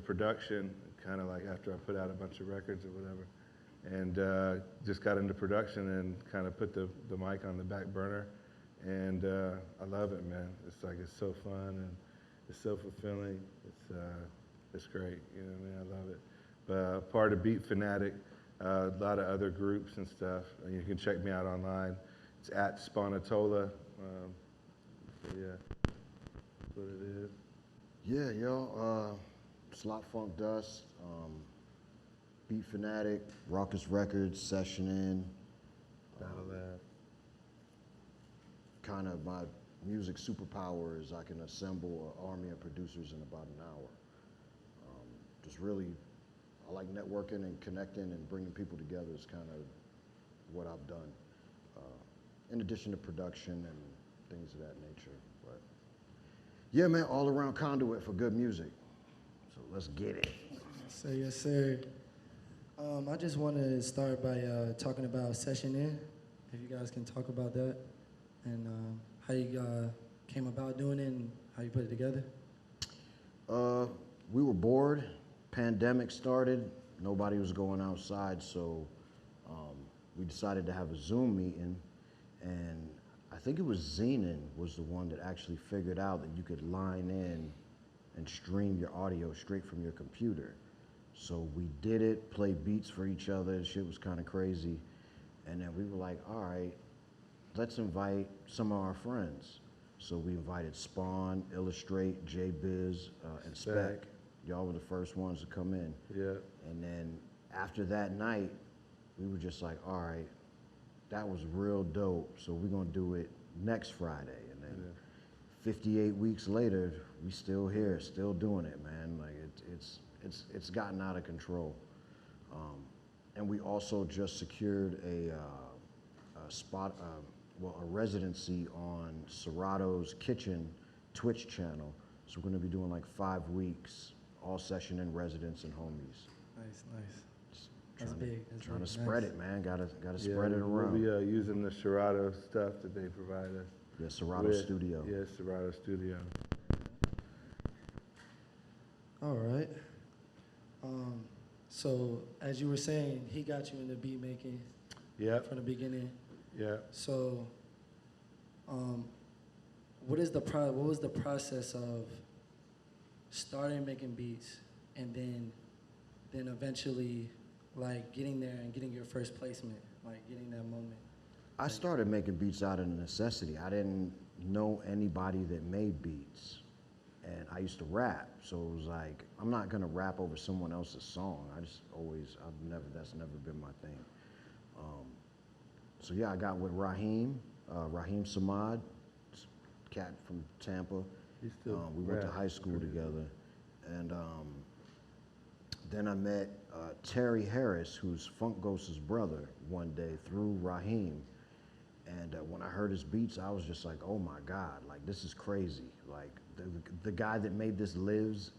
production, kind of like after I put out a bunch of records or whatever. And just got into production and kind of put the mic on the back burner. And I love it, man. It's like, it's so fun and it's so fulfilling. It's great, you know what I mean? I love it. But part of Beatfanatic, a lot of other groups and stuff. You can check me out online. It's at Sponatola. Yeah, that's what it is. Yeah, yo, SlopFunkDust, Beatfanatic, Raucous Records, Session-In. Battle Lab. Kind of my music superpower is I can assemble an army of producers in about an hour. Just really, I like networking and connecting and bringing people together is kind of what I've done. In addition to production and things of that nature. But yeah, man, all around conduit for good music. So let's get it. Yes, sir. I just want to start by talking about Session-In, if you guys can talk about that, and how you came about doing it and how you put it together. We were bored, pandemic started, nobody was going outside, so we decided to have a Zoom meeting, and I think it was Zenon was the one that actually figured out that you could line in and stream your audio straight from your computer. So we did it, played beats for each other, shit was kind of crazy. And then we were like, all right, let's invite some of our friends. So we invited Spawn, Illustrate, J-Biz, and Spec. Y'all were the first ones to come in. Yeah. And then after that night, we were just like, all right, that was real dope, so we're gonna do it next Friday. And then 58 weeks later, we still here, still doing it, man. Like it's gotten out of control. And we also just secured a spot, a residency on Serato's Kitchen Twitch channel. So we're gonna be doing like 5 weeks, all Session-In residents and homies. Nice, nice. That's big. That's Trying big. to spread it, man. Gotta spread it around. We'll be using the Serato stuff that they provide us. Yeah, Serato Studio. Yeah, Serato Studio. All right. So as you were saying, he got you into beat making. Yep. From the beginning. Yeah. So, what was the process of starting making beats and then eventually like getting there and getting your first placement, like getting that moment? I started making beats out of necessity. I didn't know anybody that made beats. And I used to rap, so it was like, I'm not gonna rap over someone else's song. That's never been my thing. So yeah, I got with Raheem Samad, cat from Tampa. We went to high school together. And then I met Terry Harris, who's Funk Ghost's brother, one day through Raheem. And when I heard his beats, I was just like, oh my God, like this is crazy. Like the guy that made this lives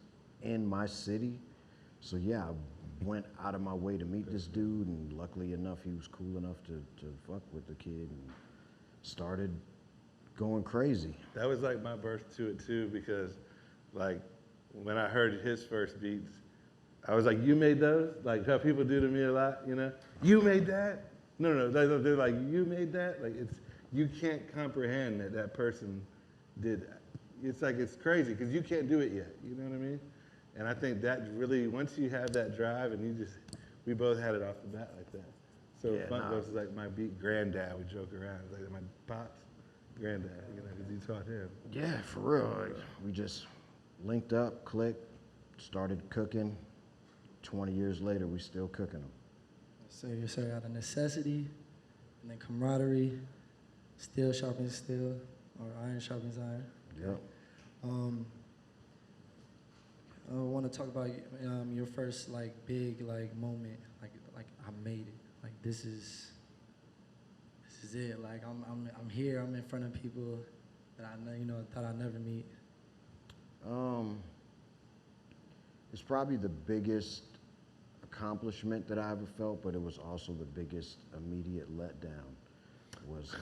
in my city. So yeah, I went out of my way to meet this dude, and luckily enough, he was cool enough to fuck with the kid and started going crazy. That was like my birth to it too, because like when I heard his first beats, I was like, you made those? Like how people do to me a lot, you know? You made that? No, they're like, you made that? Like you can't comprehend that that person did that. It's like, it's crazy because you can't do it yet, you know what I mean? And I think that really, once you have that drive and we both had it off the bat like that. So yeah, Funk Ghost is like my beat granddad, we joke around. It's like my pops granddad, you know, because he taught him. Yeah, for real. Like, we just linked up, clicked, started cooking. 20 years later, we still cooking them. So you're saying out of necessity, and then camaraderie, steel sharpens steel, or iron sharpens iron. Yep. I want to talk about your first like big like moment, like I made it, like this is it, like I'm here, I'm in front of people that I know, thought I'd never meet. It's probably the biggest accomplishment that I ever felt, but it was also the biggest immediate letdown. Was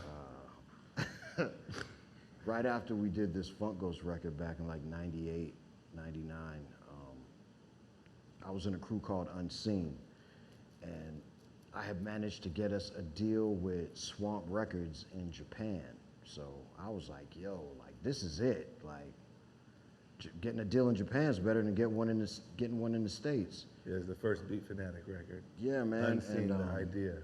right after we did this Funk Ghost record back in like 98, 99, I was in a crew called Unseen, and I had managed to get us a deal with Swamp Records in Japan. So I was like, yo, like this is it. Like getting a deal in Japan is better than getting one in the States. Yeah, it's the first Beatfanatic record. Yeah, man. Unseen, the idea.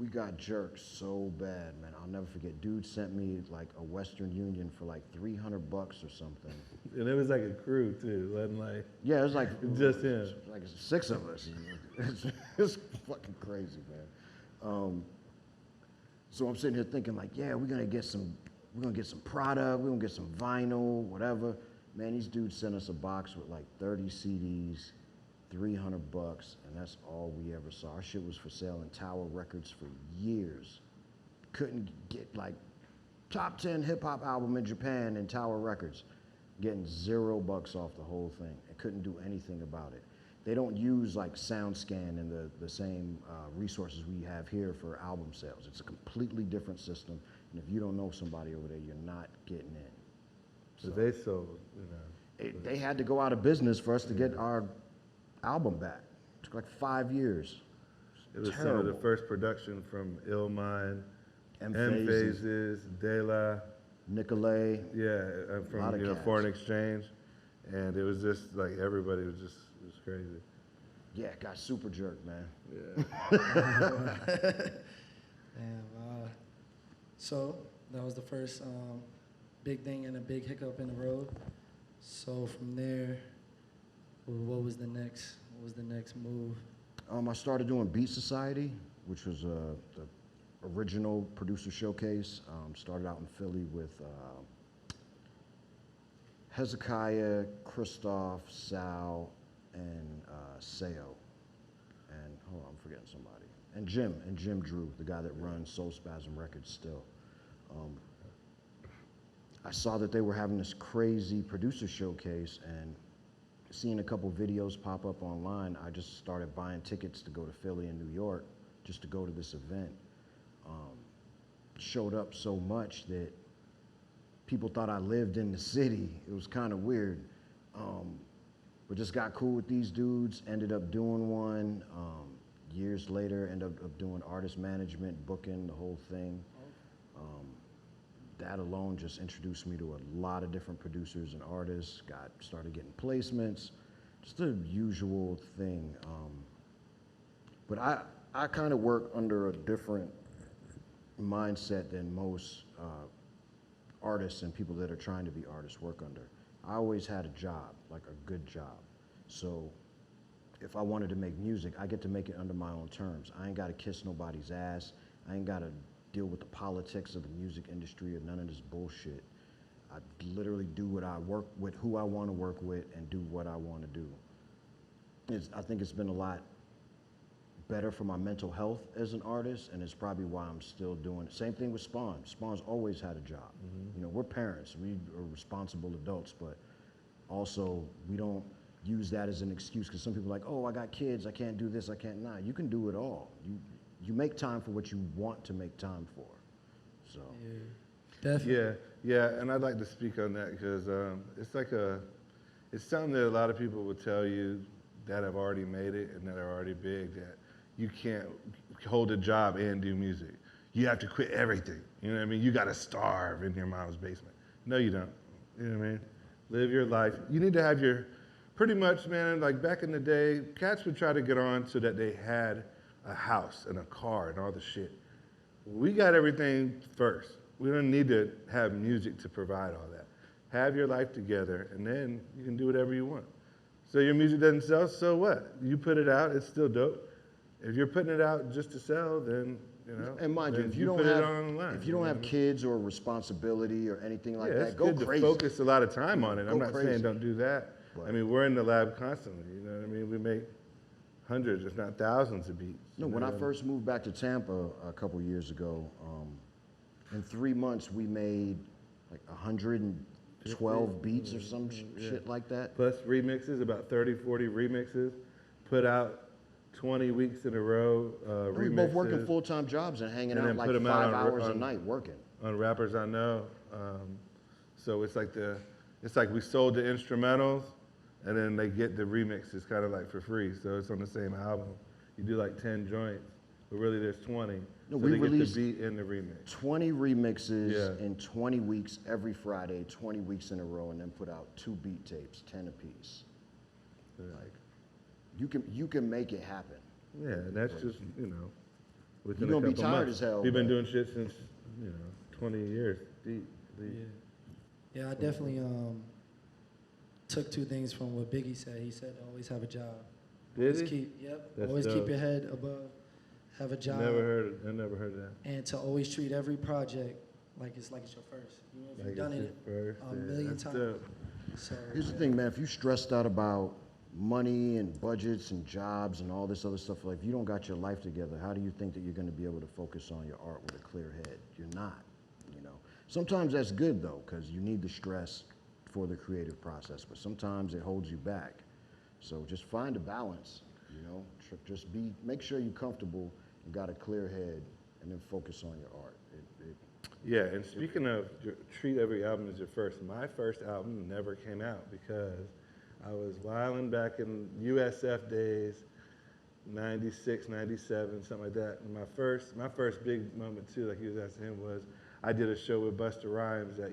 We got jerked so bad, man. I'll never forget. Dude sent me like a Western Union for like $300 or something. And it was like a crew too, wasn't like Yeah, it was like just him. like 6 of us. It's fucking crazy, man. So I'm sitting here thinking like, yeah, we're gonna get some product, we're gonna get some vinyl, whatever. Man, these dudes sent us a box with like 30 CDs, $300, and that's all we ever saw. Our shit was for sale in Tower Records for years. Couldn't get like top 10 hip hop album in Japan in Tower Records. Getting $0 off the whole thing. I couldn't do anything about it. They don't use like SoundScan and the same resources we have here for album sales. It's a completely different system, and if you don't know somebody over there, you're not getting in. So they sold, you know. They had to go out of business for us to get our album back. It took like 5 years. It was Terrible. some of the first production from Illmind, M-Phases. M-Phases, De La, Nicolay. yeah, Lot from of you know, cats. Foreign Exchange. And it was just like everybody was just, it was crazy. Yeah, got super jerked, man. Yeah. And so that was the first big thing and a big hiccup in the road. So from there, what was the next? What was the next move? I started doing Beat Society, which was the original producer showcase. Started out in Philly with Hezekiah, Christoph, Sal, and Seo. And hold on, I'm forgetting somebody. And Jim Drew, the guy that runs Soul Spasm Records still. I saw that they were having this crazy producer showcase, and seeing a couple videos pop up online, I just started buying tickets to go to Philly and New York just to go to this event. Showed up so much that people thought I lived in the city. It was kind of weird. But just got cool with these dudes, ended up doing one. Years later, ended up doing artist management, booking, the whole thing. That alone just introduced me to a lot of different producers and artists, started getting placements, just the usual thing. But I kind of work under a different mindset than most artists and people that are trying to be artists work under. I always had a job, like a good job. So if I wanted to make music, I get to make it under my own terms. I ain't got to kiss nobody's ass. I ain't got to deal with the politics of the music industry or none of this bullshit. I literally do what I work with, who I want to work with, and do what I want to do. I think it's been a lot better for my mental health as an artist, and it's probably why I'm still doing it. Same thing with Spawn. Spawn's always had a job. Mm-hmm. You know, we're parents, we are responsible adults, but also we don't use that as an excuse, because some people are like, oh, I got kids, I can't do this, I can't. Nah, you can do it all. You make time for what you want to make time for. So. Yeah, definitely. Yeah, and I'd like to speak on that because it's something that a lot of people will tell you that have already made it and that are already big, that you can't hold a job and do music. You have to quit everything. You know what I mean? You got to starve in your mom's basement. No, you don't. You know what I mean? Live your life. You need to have pretty much, man, like back in the day, cats would try to get on so that they had a house and a car and all the shit. We got everything first. We don't need to have music to provide all that. Have your life together, and then you can do whatever you want. So your music doesn't sell, so what? You put it out, it's still dope. If you're putting it out just to sell, then, you know. And mind you, if you don't have kids or responsibility or anything like that, go it's good crazy. to focus a lot of time on it. I'm Go not crazy. saying don't do that. But- I mean, we're in the lab constantly, you know what I mean? We make hundreds, if not thousands of beats. No, when I first moved back to Tampa a couple years ago, in 3 months we made like 112 beats or some shit like that. Plus remixes, about 30, 40 remixes, put out 20 weeks in a row, remixes. We were both working full-time jobs and hanging And out then like put 'em 5 out hours a night working. On Rappers I Know. So it's like we sold the instrumentals, and then they get the remixes kind of like for free. So it's on the same album. You do like 10 joints, but really there's 20. No, so we they get released the beat in the remix. 20 remixes Yeah. in 20 weeks every Friday, 20 weeks in a row, and then put out 2 beat tapes, 10 apiece. Yeah. Like, you can make it happen. Yeah, and that's just, within You're a gonna be couple tired months. as hell, We've been but- doing shit since, 20 years deep. Yeah, I definitely took 2 things from what Biggie said. He said always have a job. Did Always he? That's always dope. keep your head above, have a job. I never heard of that. And to always treat every project like it's your first. Even if you've done it a million That's times. dope. So Here's the thing, man. If you're stressed out about money and budgets and jobs and all this other stuff, like if you don't got your life together, how do you think that you're going to be able to focus on your art with a clear head? You're not, Sometimes that's good though, because you need the stress for the creative process, but sometimes it holds you back. So just find a balance, Just make sure you're comfortable and got a clear head, and then focus on your art. Yeah, and speaking of treat every album as your first, my first album never came out because I was wilding back in USF days, 96, 97, something like that. And my first big moment too, like he was asking him, was I did a show with Busta Rhymes at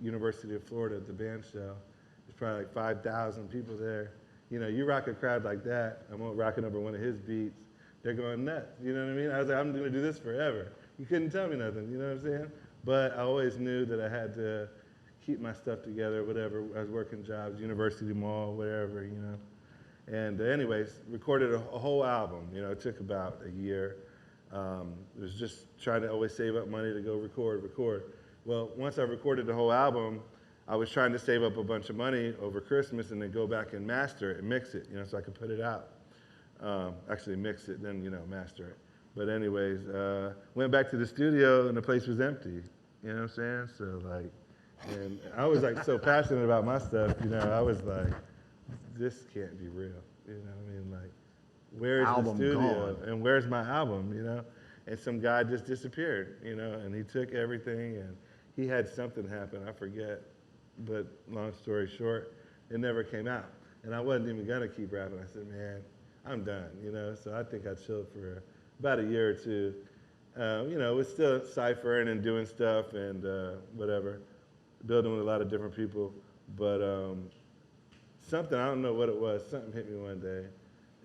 University of Florida at the band show. There's probably like 5,000 people there. You rock a crowd like that, I'm rocking over one of his beats, they're going nuts, you know what I mean? I was like, I'm gonna do this forever. You couldn't tell me nothing, you know what I'm saying? But I always knew that I had to keep my stuff together, whatever. I was working jobs, University Mall, wherever, And anyways, recorded a whole album. It took about a year. It was just trying to always save up money to go record. Well, once I recorded the whole album, I was trying to save up a bunch of money over Christmas and then go back and master it and mix it, so I could put it out. Actually mix it, then, master it. But anyways, went back to the studio and the place was empty. You know what I'm saying? So and I was like so passionate about my stuff, I was like, this can't be real. Where's Album the studio? gone. And where's my album, And some guy just disappeared, and he took everything and he had something happen, I forget. But long story short, it never came out. And I wasn't even gonna keep rapping. I said, man, I'm done, So I think I chilled for about a year or two. Was still ciphering and doing stuff and whatever, building with a lot of different people. But something, I don't know what it was, something hit me one day.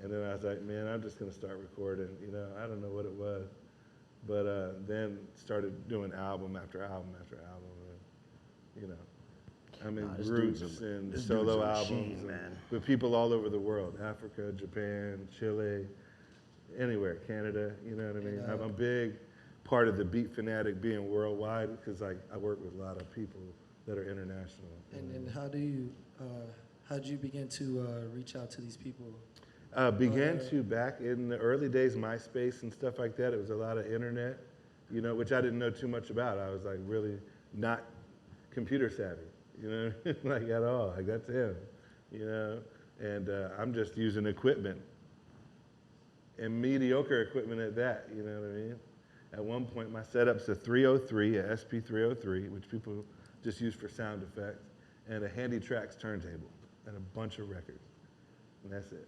And then I was like, man, I'm just gonna start recording, I don't know what it was. But then started doing album after album after album. I'm in groups and solo albums with people all over the world, Africa, Japan, Chile, anywhere, Canada, you know what I mean? I'm a big part of the Beatfanatic being worldwide because I work with a lot of people that are international. And how did you begin to reach out to these people? Began to back in the early days, MySpace and stuff like that. It was a lot of internet, which I didn't know too much about. I was like really not computer savvy, like at all. Like that's him, and I'm just using equipment and mediocre equipment at that, you know what I mean? At one point, my setup's a 303, a SP303, which people just use for sound effects, and a Handy Tracks turntable, and a bunch of records, and that's it.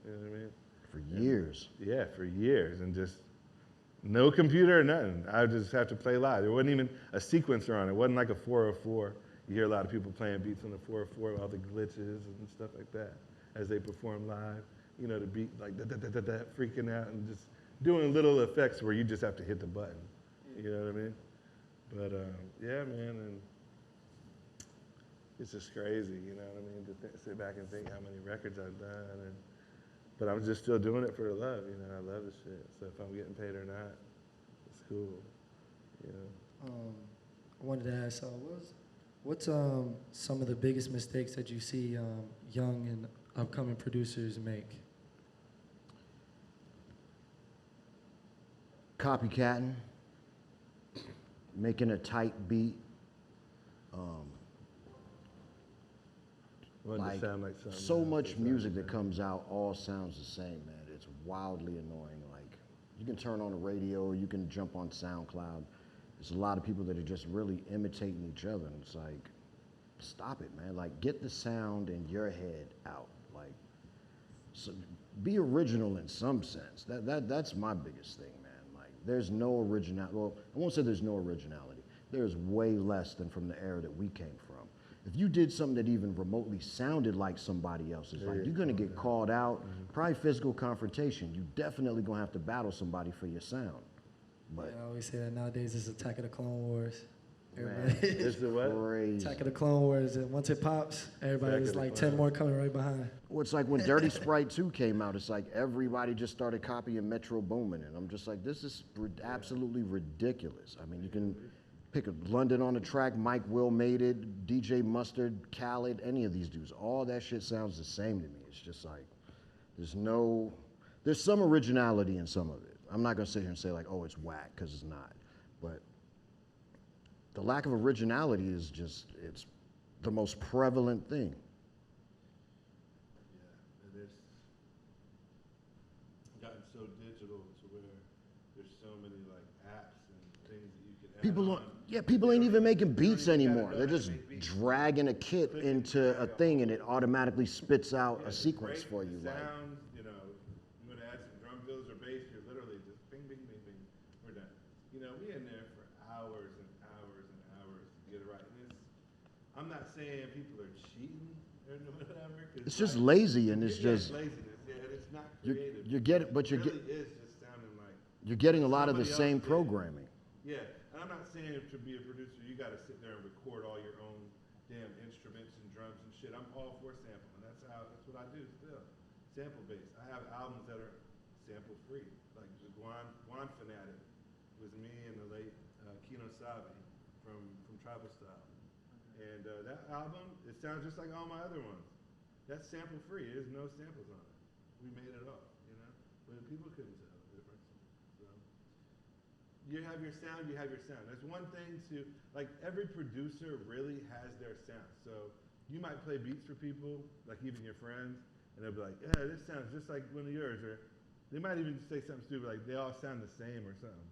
You know what I mean? For years. Yeah, for years, and just no computer or nothing. I would just have to play live. There wasn't even a sequencer on it. It wasn't like a 404. You hear a lot of people playing beats on the 404, all the glitches and stuff like that as they perform live. The beat like da-da-da-da-da, freaking out and just doing little effects where you just have to hit the button. You know what I mean? But yeah, man, and it's just crazy, you know what I mean, to sit back and think how many records I've done. But I'm just still doing it for the love, I love the shit. So if I'm getting paid or not, it's cool, I wanted to ask, what's some of the biggest mistakes that you see young and upcoming producers make? Copycatting, making a tight beat. Like, sound like something so else, much or music something. that comes out all sounds the same, man. It's wildly annoying. Like, you can turn on the radio, or you can jump on SoundCloud. There's a lot of people that are just really imitating each other, and it's like, stop it, man. Like, get the sound in your head out. Like, so be original in some sense. That's my biggest thing, man. Like, there's no originality. Well, I won't say there's no originality. There's way less than from the era that we came from. If you did something that even remotely sounded like somebody else's, like, you're gonna get called out, probably physical confrontation. You definitely gonna have to battle somebody for your sound. But I always say that nowadays it's Attack of the Clone Wars. man, It's the what? crazy. Attack of the Clone Wars, and once it pops, everybody's Attack of the like Clone 10 more coming right behind. Well, it's like when Dirty Sprite 2 came out, it's like everybody just started copying Metro Boomin, and I'm just like, this is absolutely ridiculous. I mean, you can pick a London on the Track, Mike Will made it, DJ Mustard, Khaled, any of these dudes. All that shit sounds the same to me. It's just like, there's some originality in some of it. I'm not gonna sit here and say like, oh, it's whack, because it's not. But the lack of originality is just, it's the most prevalent thing. Yeah, it is. Gotten so digital to where there's so many like apps and things that you can add People ain't even making beats anymore. They're just dragging a kit into a thing and it automatically spits out a sequence for you. Like, sounds, you know, you want to add some drum fills or bass, you're literally just bing, bing, bing, bing, we're done. You know, we in there for hours and hours and hours to get it right. And I'm not saying people are cheating or whatever. it's just lazy and it's just, laziness, yeah, and it's not creative. you're getting, but it really is just sounding like. you're getting a lot of the somebody same else did. programming. Yeah, and I'm not saying to be a producer, you got to sit there and record all your own damn instruments and drums and shit. I'm all for sampling. That's what I do still. Sample based. I have albums that are sample free. Like the Beatfanatic was me and the late Kino Sabe from Tribal Style. And that album, it sounds just like all my other ones. That's sample free. There's no samples on it. We made it all, you know? But people couldn't tell the difference. So you have your sound, you have your sound. That's one thing to, like, every producer really has their sound. So you might play beats for people, like even your friends, and they'll be like, yeah, this sounds just like one of yours. Or they might even say something stupid, like they all sound the same or something.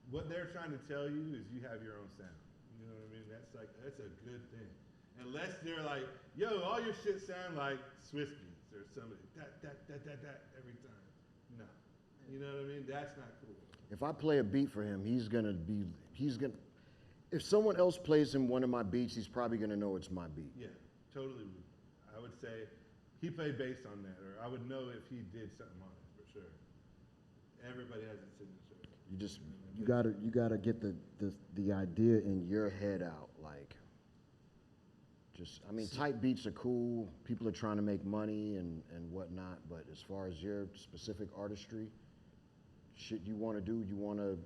What they're trying to tell you is you have your own sound. You know what I mean? That's a good thing. Unless they're like, yo, all your shit sound like Swiss beats or somebody, that every time. No. You know what I mean? That's not cool. If I play a beat for him, if someone else plays him one of my beats, he's probably gonna know it's my beat. Yeah, totally. I would say he played bass on that, or I would know if he did something on it for sure. Everybody has a signature. You gotta get the idea in your head out. Like, I mean, type beats are cool. People are trying to make money and whatnot, but as far as your specific artistry, shit you want to do, you want to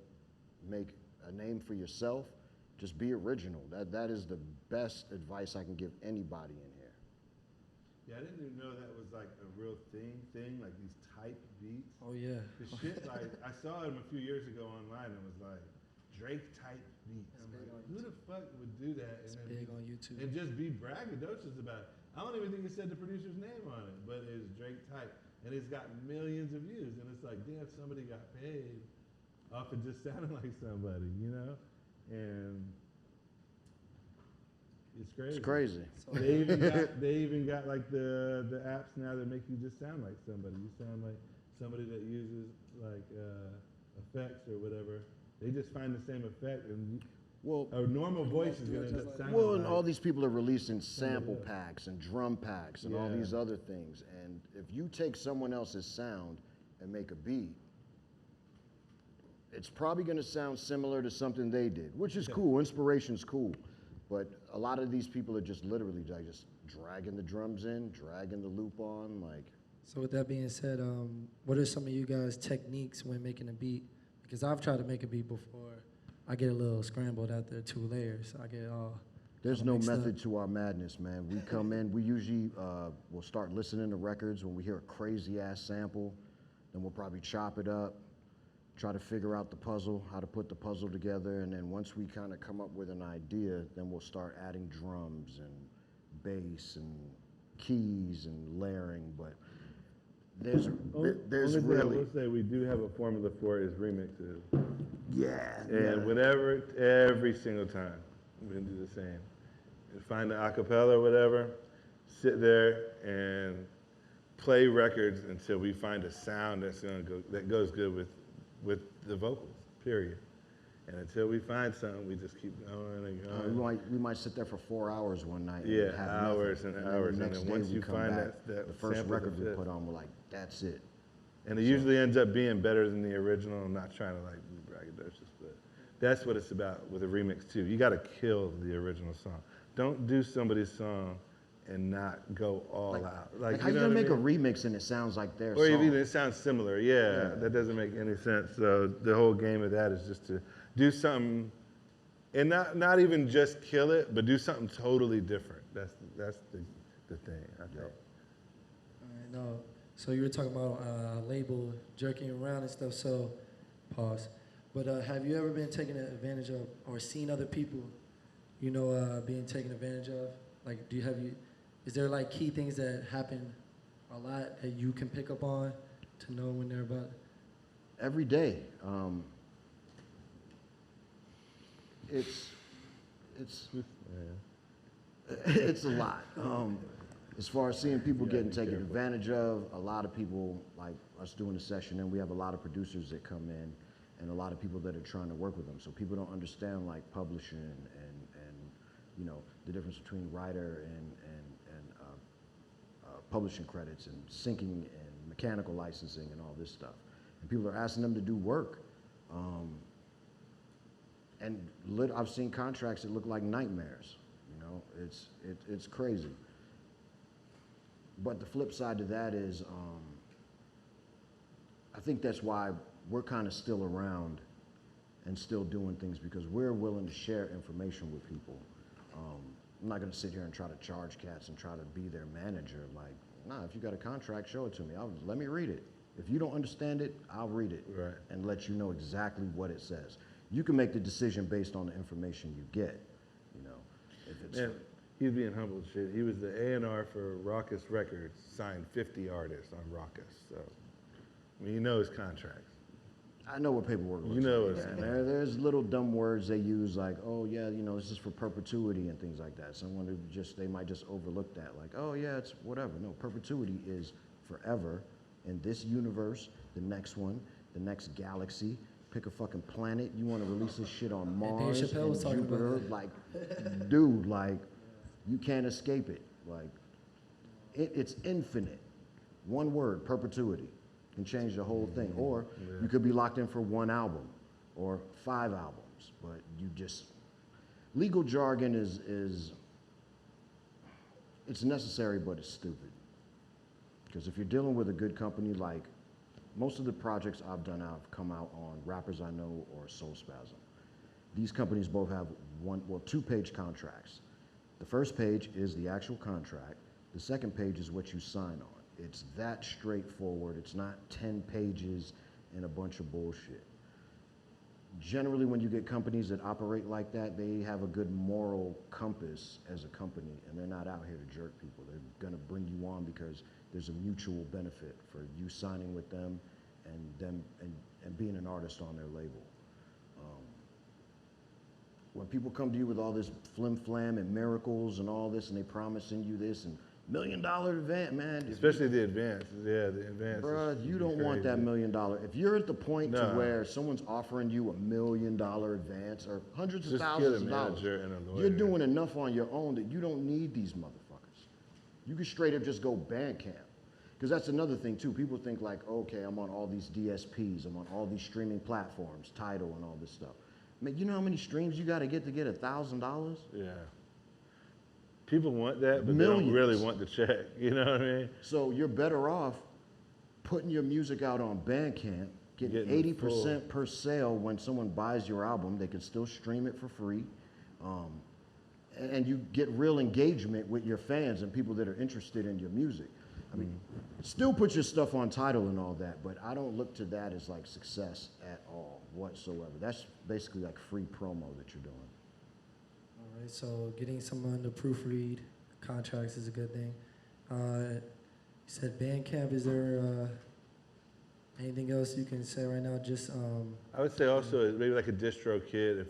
make a name for yourself, just be original. That is the best advice I can give anybody in here. Yeah, I didn't even know that was like a real thing, like these type beats. Oh yeah. The shit, like, I saw him a few years ago online and was like, Drake type beats. I'm like, who the fuck would do that? It's big on YouTube. And just be braggadocious about it. I don't even think it said the producer's name on it, but it's Drake type. And it's got millions of views. And it's like, damn, somebody got paid off of just sounding like somebody, you know? And it's crazy. It's crazy. They even got like the apps now that make you just sound like somebody. You sound like somebody that uses like effects or whatever. They just find the same effect, and a normal voice is gonna end up sounding Well, and like all these people are releasing sample packs and drum packs and all Yeah. these other things. And if you take someone else's sound and make a beat, it's probably gonna sound similar to something they did, which is cool. Inspiration's cool. But a lot of these people are just literally like just dragging the drums in, dragging the loop on, like. So with that being said, what are some of you guys' techniques when making a beat? Because I've tried to make a beat before. I get a little scrambled after 2 layers. I get all. There's no method to our madness, man. We come in, we usually will start listening to records when we hear a crazy ass sample, then we'll probably chop it up, try to figure out the puzzle, how to put the puzzle together, and then once we kind of come up with an idea, then we'll start adding drums and bass and keys and layering. But there's only thing I really, will say we do have a formula for it is remixes. yeah. And whenever, every single time, we're gonna do the same. And find the acapella or whatever, sit there and play records until we find a sound that goes good with the vocals, period. And until we find something, we just keep going and going. We might sit there for 4 hours one night. Yeah, and have hours nothing. and hours. The And next then day once we you come find back, that the first sample record we fit. put on, we're like, that's it. And it usually ends up being better than the original. I'm not trying to like be braggadocious, but that's what it's about with a remix too. You got to kill the original song. Don't do somebody's song and not go all out. Like how you gonna make a remix and it sounds like their or song? even it sounds similar. Yeah, that doesn't make any sense. So the whole game of that is just to do something, and not even just kill it, but do something totally different. That's the thing, I think. I know. So you were talking about label jerking around and stuff. So, pause. But have you ever been taken advantage of, or seen other people, being taken advantage of? Like, is there like key things that happen a lot that you can pick up on to know when they're about? Every day. It's it's a lot. As far as seeing people getting taken advantage of, a lot of people, like us doing a session, and we have a lot of producers that come in, and a lot of people that are trying to work with them. So people don't understand like publishing and the difference between writer and publishing credits and syncing and mechanical licensing and all this stuff. And people are asking them to do work. I've seen contracts that look like nightmares. It's crazy. But the flip side to that is, I think that's why we're kind of still around and still doing things, because we're willing to share information with people. I'm not going to sit here and try to charge cats and try to be their manager. Like, nah, if you got a contract, show it to me. Let me read it. If you don't understand it, I'll read it and let you know exactly what it says. You can make the decision based on the information you get. If it's He's being humble as shit. He was the A&R for Raucous Records, signed 50 artists on Raucous. So, I mean, he knows contracts. I know what paperwork looks like. There's little dumb words they use like, oh yeah, this is for perpetuity and things like that. Someone they might just overlook that, like, oh yeah, it's whatever. No, perpetuity is forever in this universe, the next one, the next galaxy. Pick a fucking planet. You want to release this shit on Mars and Jupiter? Like, dude, like, you can't escape it. Like, it's infinite. One word, perpetuity, can change the whole thing. Or you could be locked in for one album or 5 albums. But legal jargon is it's necessary, but it's stupid. Because if you're dealing with a good company, like most of the projects I've done have come out on Rappers I Know or Soul Spasm. These companies both have 2-page contracts. The first page is the actual contract. The second page is what you sign on. It's that straightforward. It's not 10 pages and a bunch of bullshit. Generally, when you get companies that operate like that, they have a good moral compass as a company, and they're not out here to jerk people. They're gonna bring you on because there's a mutual benefit for you signing with them and being an artist on their label. When people come to you with all this flim flam and miracles and all this, and they promising you this and $1 million advance, man. Especially the advances, the advances. Bruh, you don't want that $1 million. If you're at the point to where someone's offering you $1 million advance or hundreds of thousands of dollars, you're doing enough on your own that you don't need these motherfuckers. You can straight up just go Bandcamp. Because that's another thing too. People think like, okay, I'm on all these DSPs, I'm on all these streaming platforms, Tidal and all this stuff. Man, you know how many streams you got to get $1,000? Yeah. People want that, but Millions. They don't really want the check. You know what I mean? So you're better off putting your music out on Bandcamp, getting 80% per sale when someone buys your album. They can still stream it for free. And you get real engagement with your fans and people that are interested in your music. I mean, still put your stuff on Tidal and all that, but I don't look to that as like success at all whatsoever. That's basically like free promo that you're doing. All right, so getting someone to proofread contracts is a good thing. You said Bandcamp. Is there anything else you can say right now? Just I would say also maybe like a distro kit. If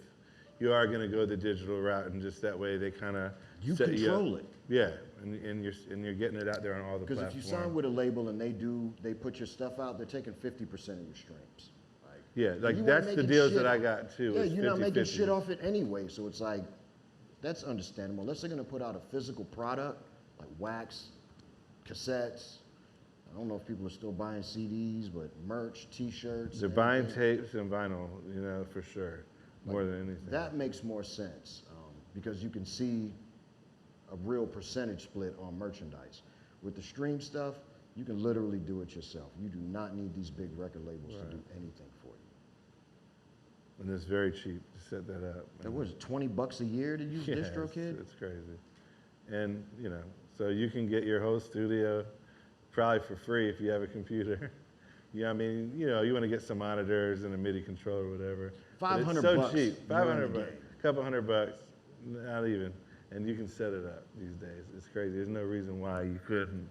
you are going to go the digital route, and just that way they kind of You control it. Yeah, and you're getting it out there on all the Because platforms. if you sign with a label and they put your stuff out, they're taking 50% of your streams. Like, Yeah, like you weren't that's the making deals shit that I off- got too. Yeah, is you're not making 50-50. shit off it anyway, so it's like, that's understandable. Unless they're gonna put out a physical product, like wax, cassettes. I don't know if people are still buying CDs, but merch, T-shirts. They're buying tapes and vinyl, you know, for sure, more than anything. That makes more sense because you can see a real percentage split on merchandise. With the stream stuff, you can literally do it yourself. You do not need these big record labels to do anything for you. And it's very cheap to set that up. That was $20 a year to use DistroKid? It's crazy. And, you know, so you can get your whole studio probably for free if you have a computer. Yeah, I mean, you know, you want to get some monitors and a MIDI controller or whatever. But $500 it's so bucks, cheap. you're in 500 the bucks, game. couple $100, not even. And you can set it up these days. It's crazy. There's no reason why you couldn't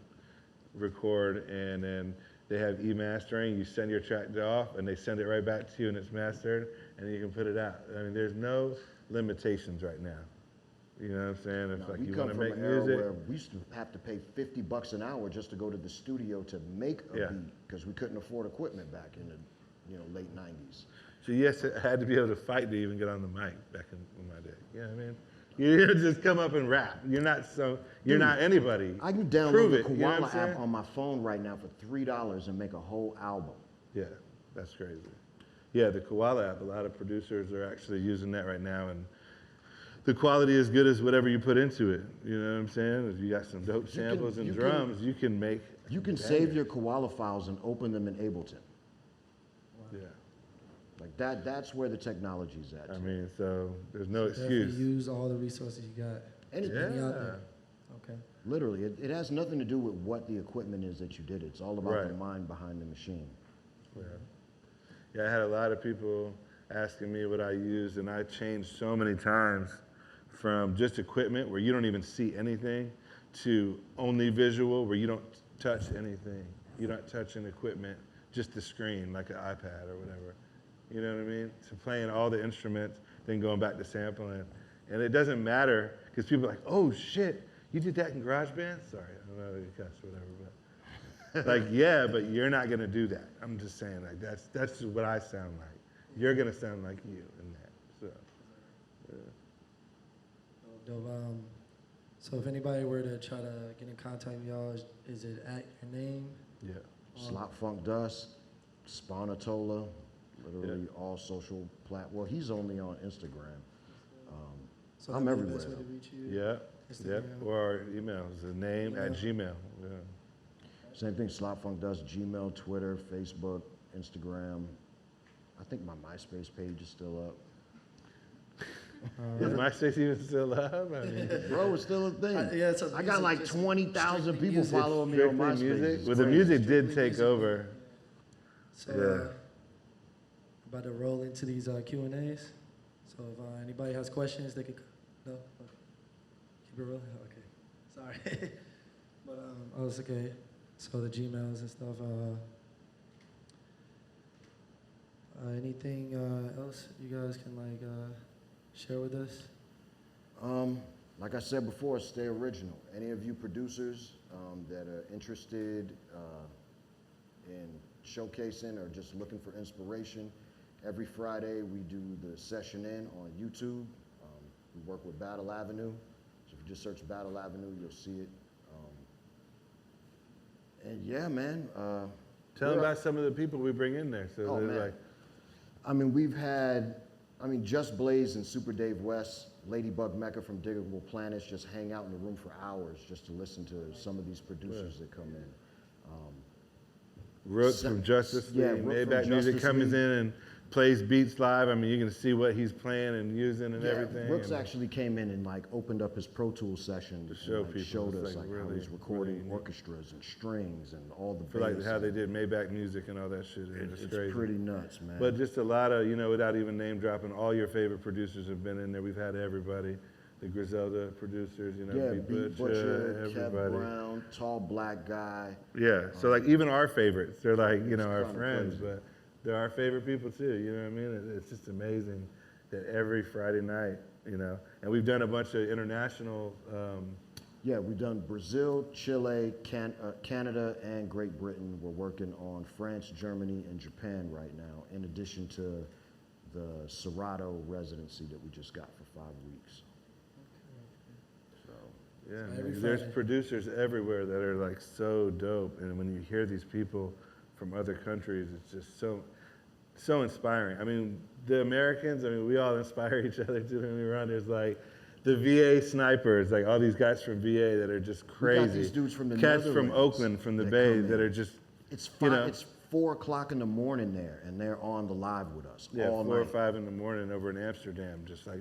record, and then they have e-mastering. You send your track off and they send it right back to you and it's mastered and you can put it out. I mean, there's no limitations right now. You know what I'm saying? If like We you come want to from make an era music, where we used to have to pay $50 an hour just to go to the studio to make a Yeah. beat because we couldn't afford equipment back in the late 90s. so yes, I had to be able to fight to even get on the mic back in my day. You know what I mean? You didn't just come up and rap. You're not anybody. I can download Prove the it, you know what Koala I'm saying? app on my phone right now for $3 and make a whole album. Yeah, that's crazy. Yeah, the Koala app, a lot of producers are actually using that right now, and the quality is good as whatever you put into it. You know what I'm saying? If you got some dope samples and drums, you can make. You can save your Koala files and open them in Ableton. Yeah, Like that's where the technology's at. I mean, so there's no Definitely excuse. use all the resources you got. Anything. Any out Yeah. there. Okay. Literally, it has nothing to do with what the equipment is that you did. It's all about the Right. mind behind the machine. Yeah. Yeah, I had a lot of people asking me what I used, and I changed so many times from just equipment where you don't even see anything to only visual where you don't touch anything. You're not touching equipment, just the screen like an iPad or whatever. You know what I mean? To playing all the instruments, then going back to sampling. And it doesn't matter because people are like, oh shit, you did that in GarageBand? Sorry, I don't know if you cuss or whatever, but like, yeah, but you're not gonna do that. I'm just saying, like, that's what I sound like. You're gonna sound like you in that. So, Dope. So if anybody were to try to get in contact with y'all, is it at your name? yeah. SlopFunkDust, Sponatola, literally all social well, he's only on Instagram. So I'm that'd be the best everywhere, way to reach you. Yeah, yeah, Instagram. or our email, the name at Gmail. Yeah. Same thing, SlopFunkDust, Gmail, Twitter, Facebook, Instagram. I think my MySpace page is still up. Is MySpace even still up? I mean, Bro, it's still a thing. Yeah, it's a I got music, like just 20,000 strictly people music. following me on strictly MySpace. music. It's Well, the crazy. music did Strictly take music. over. So Yeah. about to roll into these Q&As. So if anybody has questions, they could. No. Okay. Keep it rolling. Okay. Sorry. But oh, it's okay. So the Gmails and stuff. Anything else you guys can like share with us? Like I said before, stay original. Any of you producers that are interested in showcasing or just looking for inspiration, every Friday we do the Session-In on YouTube. We work with Battle Avenue. So if you just search Battle Avenue, you'll see it. And yeah, man. Tell them about some of the people we bring in there. So Oh, they're man. like, I mean, we've had, Just Blaze and Super Dave West, Ladybug Mecca from Diggable Planets just hang out in the room for hours just to listen to some of these producers that come in. Rook from Justice League, Yeah, Rook from Maybach Music Justice comes League. in and plays beats live. I mean, you can see what he's playing and using and everything. Brooks and actually came in and like opened up his Pro Tools session To show and, people, showed it's, us like, like how really, he's recording really neat. orchestras and strings and all the for like bass how they and did Maybach Music and all that shit. It's it's crazy. pretty nuts, man. But just a lot of, without even name dropping, all your favorite producers have been in there. We've had everybody. The Griselda producers, yeah, Beat Beat Butcher, Butcher, Kev everybody. Brown, tall black guy. Yeah, so like even our favorites, they're like, our kinda friends, crazy. but they're our favorite people too, you know what I mean? It's just amazing. that every Friday night, you know, and we've done a bunch of international. Yeah, we've done Brazil, Chile, Canada, and Great Britain. We're working on France, Germany, and Japan right now, in addition to the Serato residency that we just got for 5 weeks. So, Yeah, So every man, there's Friday. producers everywhere that are like so dope, and when you hear these people from other countries, it's just so inspiring. I mean, the Americans, I mean, we all inspire each other too. When we run, there's like the VA snipers, like all these guys from VA that are just crazy. We got these dudes from the cats from Netherlands Oakland, from the that Bay, come that in. are just, It's you 5, know, it's 4 o'clock in the morning there, and they're on the live with us yeah, all 4 or night. 5 in the morning over in Amsterdam, just like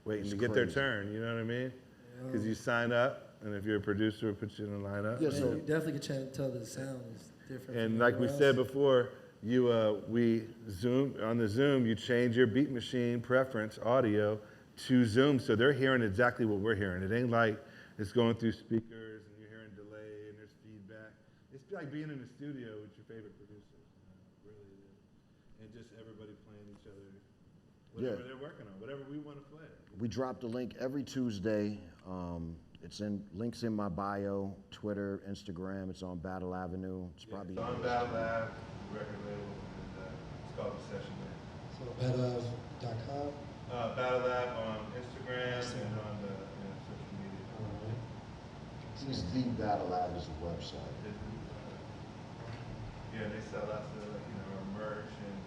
waiting It's to get their crazy. turn. You know what I mean? Because you sign up, and if you're a producer, it puts you in a lineup. Yeah, Man, so- you definitely can tell the sound is different. And from like we everywhere said else. before, we Zoom, on the Zoom, you change your beat machine preference audio to Zoom, so they're hearing exactly what we're hearing. It ain't like it's going through speakers and you're hearing delay and there's feedback. It's like being in the studio with your favorite producers. It really is. And just everybody playing each other, whatever Yeah. they're working on, whatever we want to play. We drop the link every Tuesday. Links in my bio, Twitter, Instagram. It's on Battle Avenue. It's probably It's on Battle Lab, the record label, and it's called The Session-In. So better.com. Battle Lab on Instagram and on the social media. It's the Battle Lab is the website. Yeah, they sell lots of our merch and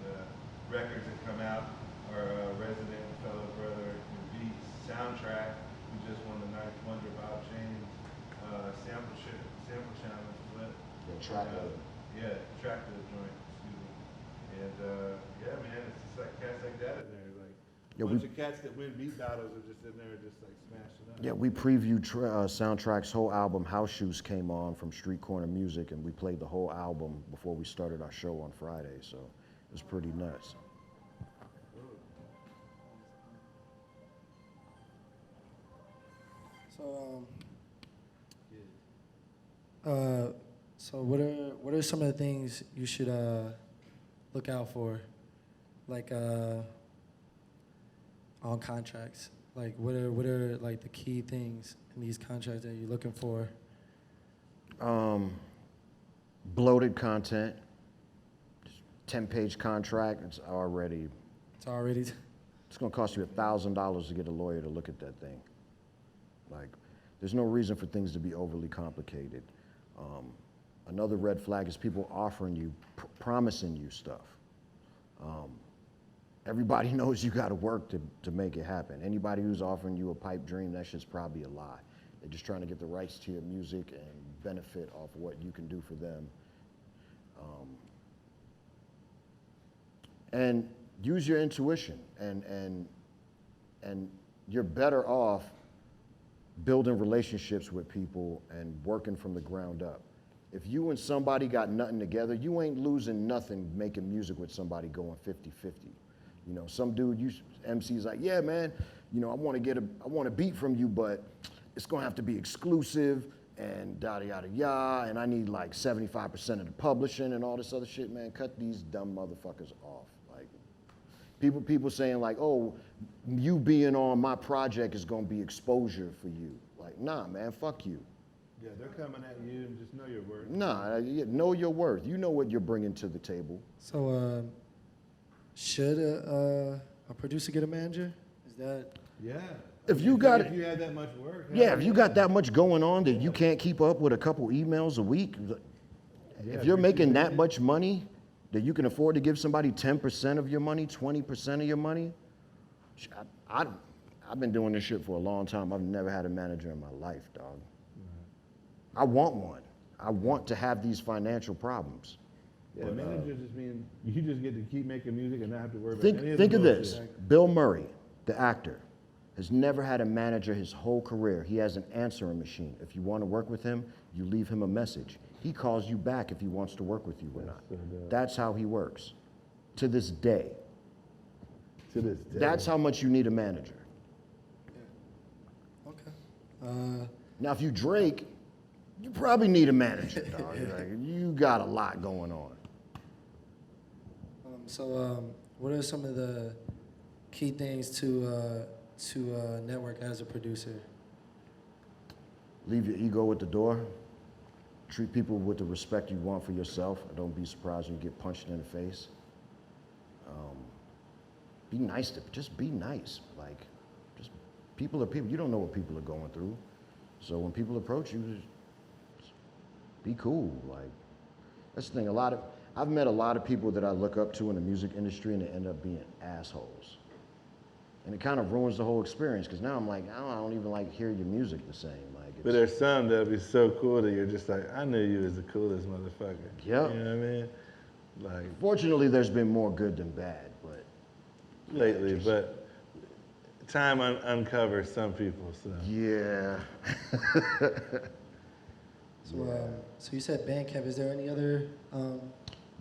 records that come out. Our resident fellow brother, the Beats soundtrack, who just won the 9th Wonder Bob James sample challenge flip. Track the joint, excuse me. And yeah, man, it's just like cats like that in there, like Yeah, bunch of cats that win beat battles are just in there, just like smashing up. Yeah, we previewed Soundtrack's whole album. House Shoes came on from Street Corner Music, and we played the whole album before we started our show on Friday. So it was pretty nuts. So what are some of the things you should look out for, like on contracts? Like what are like the key things in these contracts that you're looking for? Bloated content, 10-page contract. It's already. It's going to cost you $1,000 to get a lawyer to look at that thing. Like, there's no reason for things to be overly complicated. Another red flag is people offering you, promising you stuff. Everybody knows you got to work to make it happen. Anybody who's offering you a pipe dream, that shit's probably a lie. They're just trying to get the rights to your music and benefit off what you can do for them. And use your intuition, and you're better off building relationships with people and working from the ground up. If you and somebody got nothing together, you ain't losing nothing making music with somebody going 50-50. You know, some dude, MC's like, yeah, man, you know, I want a beat from you, but it's gonna have to be exclusive and yada yada yada, and I need like 75% of the publishing and all this other shit, man. Cut these dumb motherfuckers off. Like, people saying like, oh, you being on my project is gonna be exposure for you. Like, nah, man, fuck you. Yeah, they're coming at you and just know your worth. Nah, know your worth. You know what you're bringing to the table. So should a producer get a manager? Is that Yeah. If you got if you had that much work. Yeah, if you got that much going on that you can't keep up with a couple emails a week, if you're making that much money that you can afford to give somebody 10% of your money, 20% of your money, I've been doing this shit for a long time. I've never had a manager in my life, dog. I want one. I want to have these financial problems. Yeah, manager just means you just get to keep making music and not have to worry about Think any of the of this. bullshit. Bill Murray, the actor, has never had a manager his whole career. He has an answering machine. If you want to work with him, you leave him a message. He calls you back if he wants to work with you or not. That's how he works. To this day. To this day. That's how much you need a manager. okay? Now, if you Drake, you probably need a manager, dog. Like, you got a lot going on. So what are some of the key things to network as a producer? Leave your ego at the door. Treat people with the respect you want for yourself. And don't be surprised when you get punched in the face. Be nice just be nice. Like, just people are people. You don't know what people are going through. So when people approach you, just be cool. Like, that's the thing. I've met a lot of people that I look up to in the music industry, and they end up being assholes. And it kind of ruins the whole experience, because now I'm like, I don't even like hear your music the same. Like, But there's some that'll be so cool that you're just like, I knew you was the coolest motherfucker. Yep. You know what I mean? Like, fortunately, there's been more good than bad, but lately, but time uncovers some people, so. yeah. So you said Bandcamp. Is there any other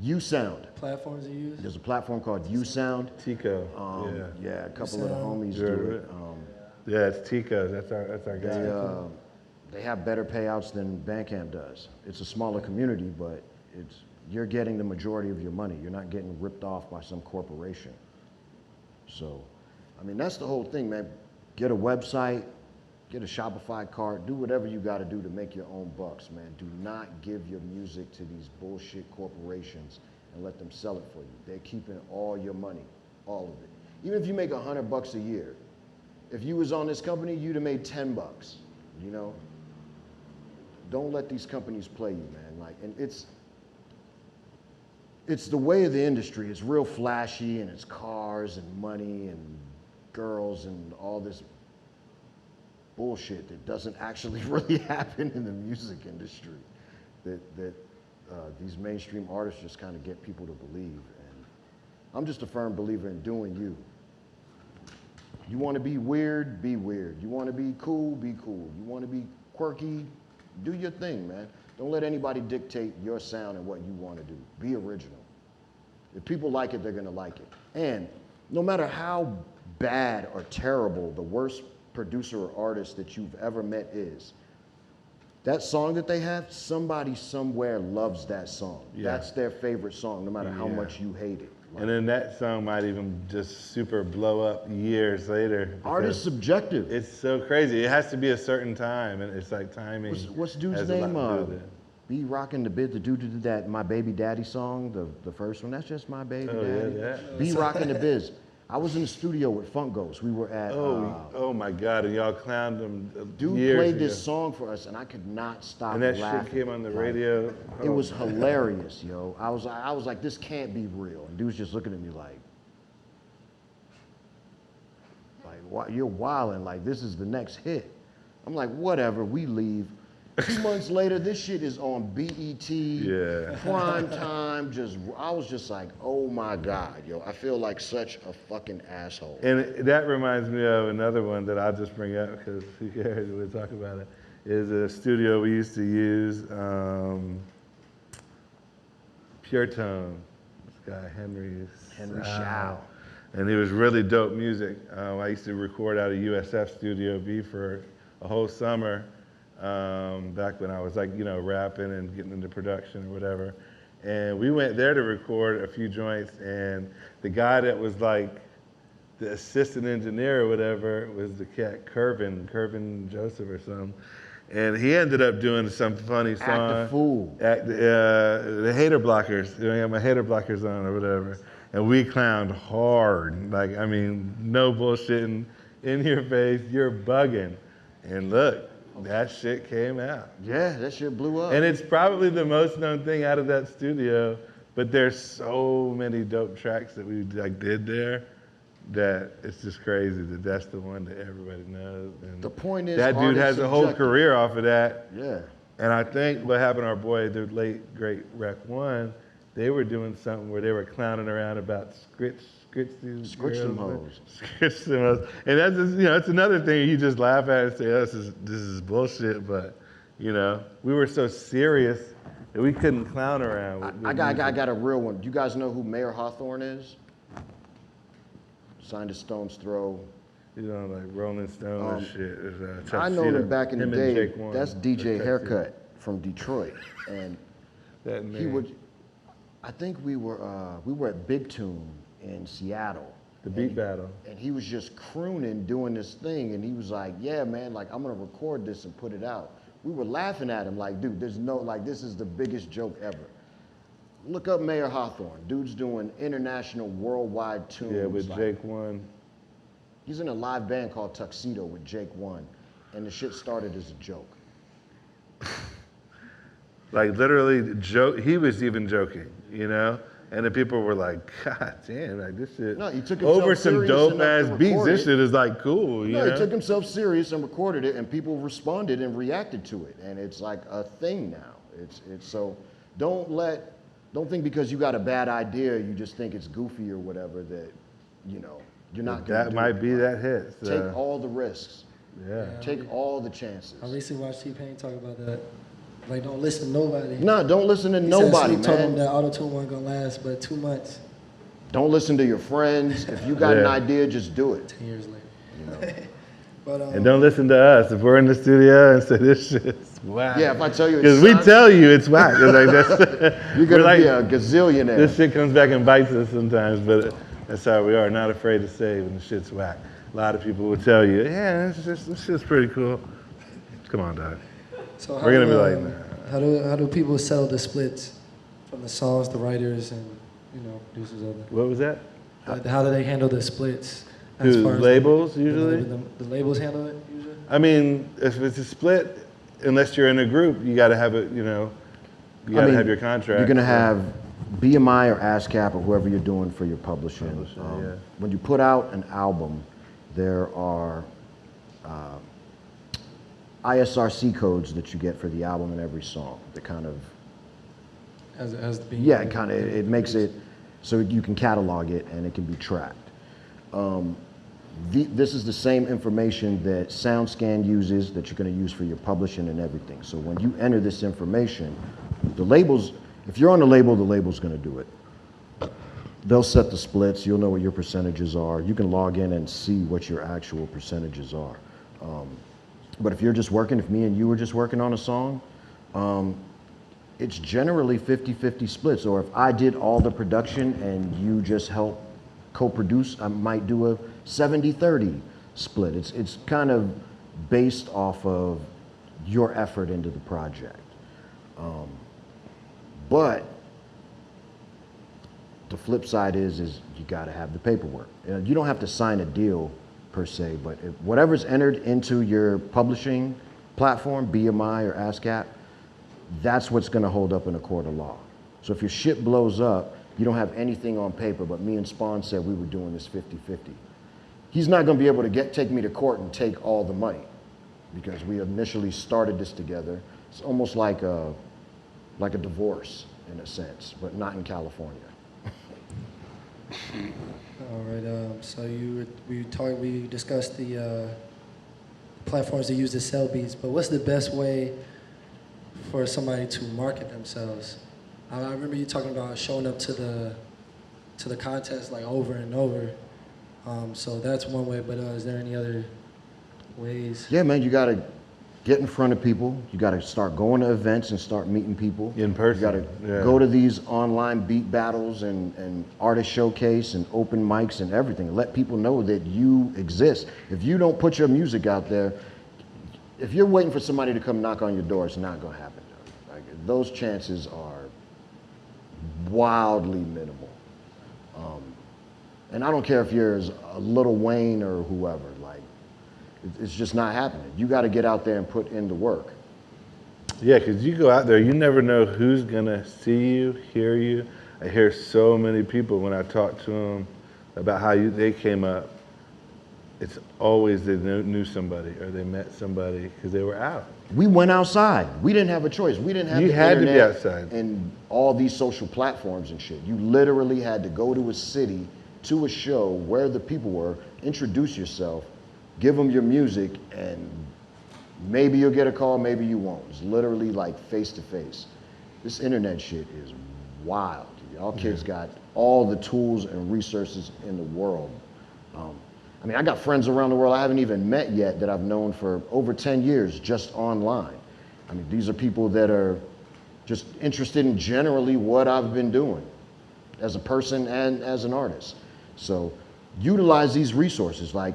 U-Sound. platforms you use? There's a platform called U-Sound. Tico, Yeah, a couple of the homies You heard do of it. Yeah, it's Tico, that's our guy. They have better payouts than Bandcamp does. It's a smaller community, but you're getting the majority of your money. You're not getting ripped off by some corporation. So, I mean, that's the whole thing, man. Get a website, get a Shopify cart, do whatever you got to do to make your own bucks, man. Do not give your music to these bullshit corporations and let them sell it for you. They're keeping all your money, all of it. Even if you make $100 a year, if you was on this company, you'd have made $10, you know? Don't let these companies play you, man. Like, and it's the way of the industry. It's real flashy, and it's cars and money and girls and all this bullshit that doesn't actually really happen in the music industry. That these mainstream artists just kind of get people to believe. And I'm just a firm believer in doing you. You want to be weird, be weird. You want to be cool, be cool. You want to be quirky, do your thing, man. Don't let anybody dictate your sound and what you want to do. Be original. If people like it, they're going to like it. And no matter how bad or terrible the worst producer or artist that you've ever met is, that song that they have, somebody somewhere loves that song. Yeah. That's their favorite song, no matter how much you hate it. Like, And then that song might even just super blow up years later. art is subjective. It's so crazy. It has to be a certain time, and it's like timing. What's dude's has a lot name? to do with it. Be rocking the bit. The dude who did that My Baby Daddy song, the first one. That's just My Baby Daddy. Yeah. Be rocking the biz. I was in the studio with Funk Ghost. We were at. Oh my God! And y'all clowned them. Dude years played ago. this song for us, and I could not stop And that laughing. shit came on the Like, radio. It was hilarious, yo. I was like, this can't be real. And dude's just looking at me like, you're wilding. Like, this is the next hit. I'm like, whatever. We leave. 2 months later, this shit is on BET, prime time. I was just like, oh my God, yo. I feel like such a fucking asshole. And that reminds me of another one that I'll just bring up because who cares? We'll talk about it. Is a studio we used to use, Pure Tone. This guy, Henry Shao. And he was really dope music. I used to record out of USF Studio B for a whole summer back when I was like, rapping and getting into production or whatever. And we went there to record a few joints, and the guy that was like the assistant engineer or whatever was the cat Curvin Joseph or something. And he ended up doing some funny song. Act the fool. The hater blockers. I have my hater blockers on or whatever. And we clowned hard. Like, I mean, no bullshitting, in your face, you're bugging. And look, that shit came out. Yeah, that shit blew up. And it's probably the most known thing out of that studio, but there's so many dope tracks that we did there that it's just crazy that that's the one that everybody knows. And the point is, that dude has a whole career off of that. Yeah. And I think what happened to our boy, the late, great Rec One, they were doing something where they were clowning around about Scritch them hoes. And that's just, it's another thing you just laugh at and say, oh, this is bullshit. But, we were so serious that we couldn't clown around. I got a real one. Do you guys know who Mayor Hawthorne is? Signed to Stone's Throw. Like Rolling Stone and shit. I know him back in the day. That's DJ Haircut from Detroit. And that he would, I think we were at Big Tune in Seattle. The beat battle. And he was just crooning, doing this thing, and he was like, yeah, man, like, I'm gonna record this and put it out. We were laughing at him like, dude, there's no, like, this is the biggest joke ever. Look up Mayor Hawthorne. Dude's doing international, worldwide tunes. Yeah, with like, Jake One. He's in a live band called Tuxedo with Jake One, and the shit started as a joke. Like literally, he was even joking, you know? And then people were like, God damn, like this shit. No, he took himself over some serious dope enough ass to beats, record this it. shit is like cool, you No, know? he took himself serious and recorded it, and people responded and reacted to it, and it's like a thing now. It's so don't think because you got a bad idea, you just think it's goofy or whatever that, you know, you're not gonna That do might it. be that hit. Take all the risks. Yeah. Take all the chances. I recently watched T-Pain talk about that. Like, don't listen to nobody. No, don't listen to He nobody, said told him man. that auto-tune wasn't gonna last but 2 months, Don't listen to your friends. If you got an Yeah. idea, just do it. 10 years later. You know? But And don't listen to us if we're in the studio and say this shit's whack. Yeah, if I tell you Because it's we sucks, tell you it's whack. It's like that's, you're gonna we're be like, a gazillionaire. this shit comes back and bites us sometimes, but that's how we are. Not afraid to say when the shit's whack. A lot of people will tell you, yeah, this shit's pretty cool. Come on, dog. So We're gonna be like, nah. how do people settle the splits from the songs, the writers, and producers of it? What was that? How do they handle the splits? Who, labels the usually? the labels handle it usually. I mean, if it's a split, unless you're in a group, you got to have it. You got to have your contract. You're gonna have BMI or ASCAP or whoever you're doing for your publishing. Yeah. When you put out an album, there are ISRC codes that you get for the album and every song. That kind of it makes it so you can catalog it and it can be tracked. This is the same information that SoundScan uses that you're going to use for your publishing and everything. So when you enter this information, the labels, if you're on the label's going to do it. They'll set the splits. You'll know what your percentages are. You can log in and see what your actual percentages are. But if you're just working, if me and you were just working on a song, it's generally 50-50 splits. Or if I did all the production and you just help co-produce, I might do a 70-30 split. It's kind of based off of your effort into the project. But the flip side is you got to have the paperwork. You don't have to sign a deal per se, but if whatever's entered into your publishing platform, BMI or ASCAP, that's what's going to hold up in a court of law. So if your shit blows up, you don't have anything on paper, but me and Spawn said we were doing this 50-50. He's not going to be able to take me to court and take all the money because we initially started this together. It's almost like a divorce in a sense, but not in California. All right. So we discussed the platforms they use to sell beats, but what's the best way for somebody to market themselves? I remember you talking about showing up to the contest like over and over. So that's one way. But is there any other ways? Yeah, man, you got to get in front of people. You got to start going to events and start meeting people. In person. You got to go to these online beat battles and artist showcase and open mics and everything. Let people know that you exist. If you don't put your music out there, if you're waiting for somebody to come knock on your door, it's not going to happen. Like, those chances are wildly minimal. And I don't care if you're a Lil Wayne or whoever. Like, it's just not happening. You got to get out there and put in the work. Yeah, because you go out there, you never know who's gonna see you, hear you. I hear so many people when I talk to them about how they came up. It's always they knew somebody or they met somebody because they were out. We went outside. We didn't have a choice. We didn't have You the had to be internet outside. and all these social platforms and shit. You literally had to go to a city, to a show where the people were, introduce yourself, give them your music, and maybe you'll get a call, maybe you won't. It's literally like face to face. This internet shit is wild. Y'all kids got all the tools and resources in the world. I mean, I got friends around the world I haven't even met yet that I've known for over 10 years just online. I mean, these are people that are just interested in generally what I've been doing as a person and as an artist. So utilize these resources. Like,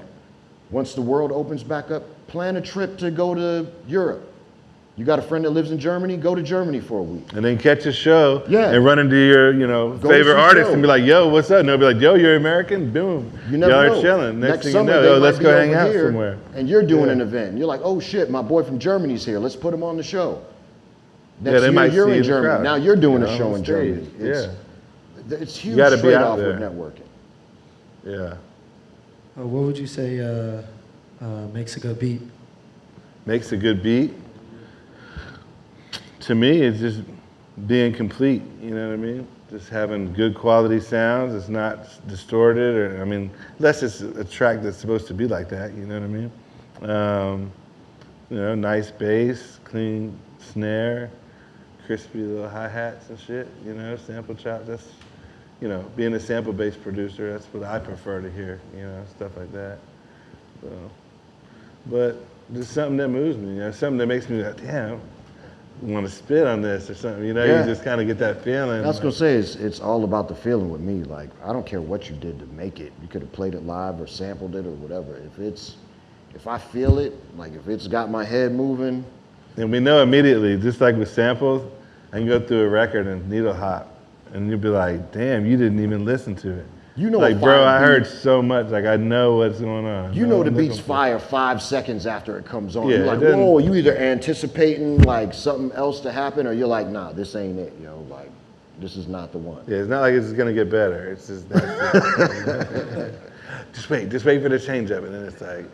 once the world opens back up, plan a trip to go to Europe. You got a friend that lives in Germany, go to Germany for a week. And then catch a show Yeah. and run into your, Go favorite see artist show. and be like, yo, what's up? And they'll be like, yo, you're American? Boom. You never Y'all know. are chilling. Next thing you summer, know, they yo, might let's be go hang over out here, somewhere. And you're doing Yeah. an event. And you're like, oh shit, my boy from Germany's here. Let's put him on the show. Yeah, Next they year, might you're see in the Germany. crowd, Now you're doing a on show in stage. Germany. It's huge gotta be out trade-off with there. networking. Yeah. What would you say makes a good beat? Makes a good beat. To me, it's just being complete, you know what I mean? Just having good quality sounds. It's not distorted, or, unless it's a track that's supposed to be like that, you know what I mean? Nice bass, clean snare, crispy little hi-hats and shit, sample chops. That's, being a sample-based producer, that's what I prefer to hear, stuff like that. So, but just something that moves me, something that makes me like, damn, want to spit on this or something, You just kind of get that feeling. I was gonna say, it's all about the feeling with me. Like, I don't care what you did to make it. You could have played it live or sampled it or whatever. If I feel it, like if it's got my head moving. And we know immediately, just like with samples, I can go through a record and needle hop, and you'll be like, damn, you didn't even listen to it. Like, bro, I heard so much, like I know what's going on. You know the beat's fire 5 seconds after it comes on. Yeah, You're like, whoa, you either anticipating like something else to happen, or you're like, nah, this ain't it, like, this is not the one. Yeah, it's not like it's gonna get better. It's just that. just wait for the change up, and then it's like,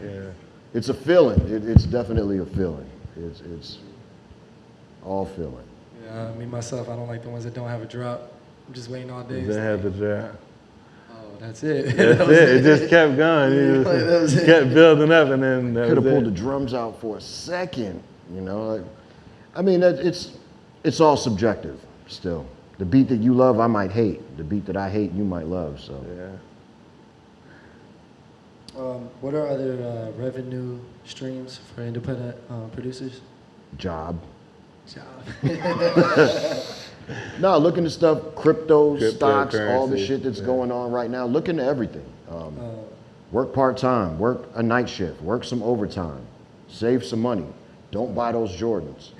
yeah. It's a feeling. It's definitely a feeling. It's all feeling. Yeah, me myself, I don't like the ones that don't have a drop. I'm just waiting all day. They had the drop. Oh, that's it. That's it. It just kept going. You just kept building up, and then Could have pulled the drums out for a second. It's all subjective. Still, the beat that you love, I might hate. The beat that I hate, you might love. So. Yeah. What are other revenue streams for independent producers? Job. No, look into stuff, crypto, stocks, all the shit that's going on right now. Look into everything. Work part-time, work a night shift, work some overtime, save some money. Don't buy those Jordans,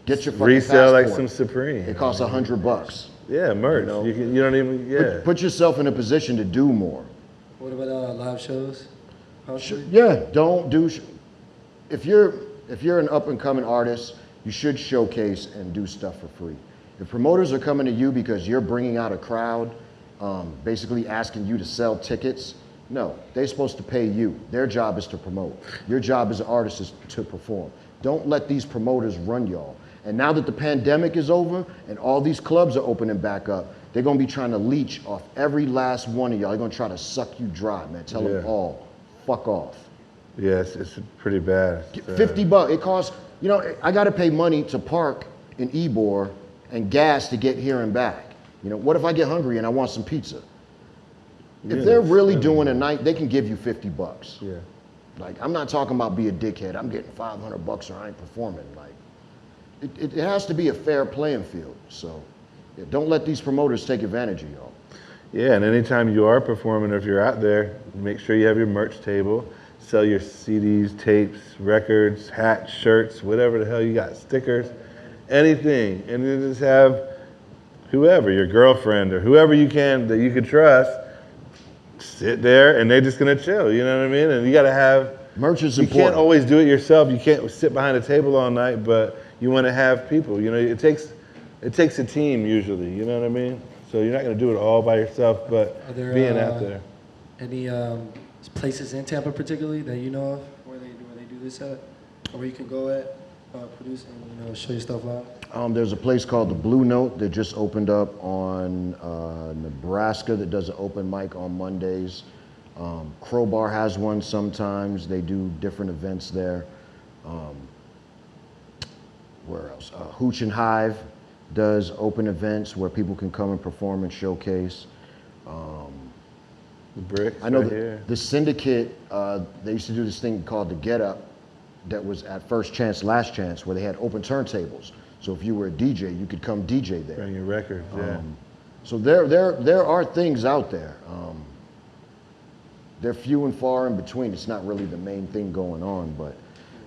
Get your fucking resell passport. like some Supreme. It costs $100. Yeah, merch. You don't even, Put yourself in a position to do more. What about live shows? Yeah, don't do, if you're an up-and-coming artist, you should showcase and do stuff for free. If promoters are coming to you because you're bringing out a crowd, basically asking you to sell tickets, no, they're supposed to pay you. Their job is to promote. Your job as an artist is to perform. Don't let these promoters run y'all. And now that the pandemic is over and all these clubs are opening back up, they're gonna be trying to leech off every last one of y'all. They're gonna try to suck you dry, man. Tell them all, fuck off. Yes, it's pretty bad. $50, it costs, I gotta pay money to park in Ybor and gas to get here and back. What if I get hungry and I want some pizza? If they're really doing a night, they can give you $50. Yeah. Like, I'm not talking about be a dickhead. I'm getting $500 or I ain't performing. Like, it has to be a fair playing field. So, don't let these promoters take advantage of y'all. Yeah, and anytime you are performing, or if you're out there, make sure you have your merch table. Sell your CDs, tapes, records, hats, shirts, whatever the hell you got, stickers, anything. And then just have whoever, your girlfriend or whoever you can that you could trust, sit there and they're just gonna chill, you know what I mean? And you gotta have, merch is you important. can't always do it yourself. You can't sit behind a table all night, but you wanna have people, it takes a team usually, you know what I mean? So you're not gonna do it all by yourself, but being out there. Any places in Tampa particularly that you know of where they do this at, or where you can go at, produce and show your stuff live? There's a place called the Blue Note that just opened up on Nebraska that does an open mic on Mondays. Crowbar has one sometimes. They do different events there. Where else? Hooch and Hive does open events where people can come and perform and showcase. The bricks I know right the Syndicate, they used to do this thing called the Get Up that was at First Chance, Last Chance, where they had open turntables. So if you were a DJ, you could come DJ there. Bring your records, yeah. So there are things out there. They're few and far in between. It's not really the main thing going on, but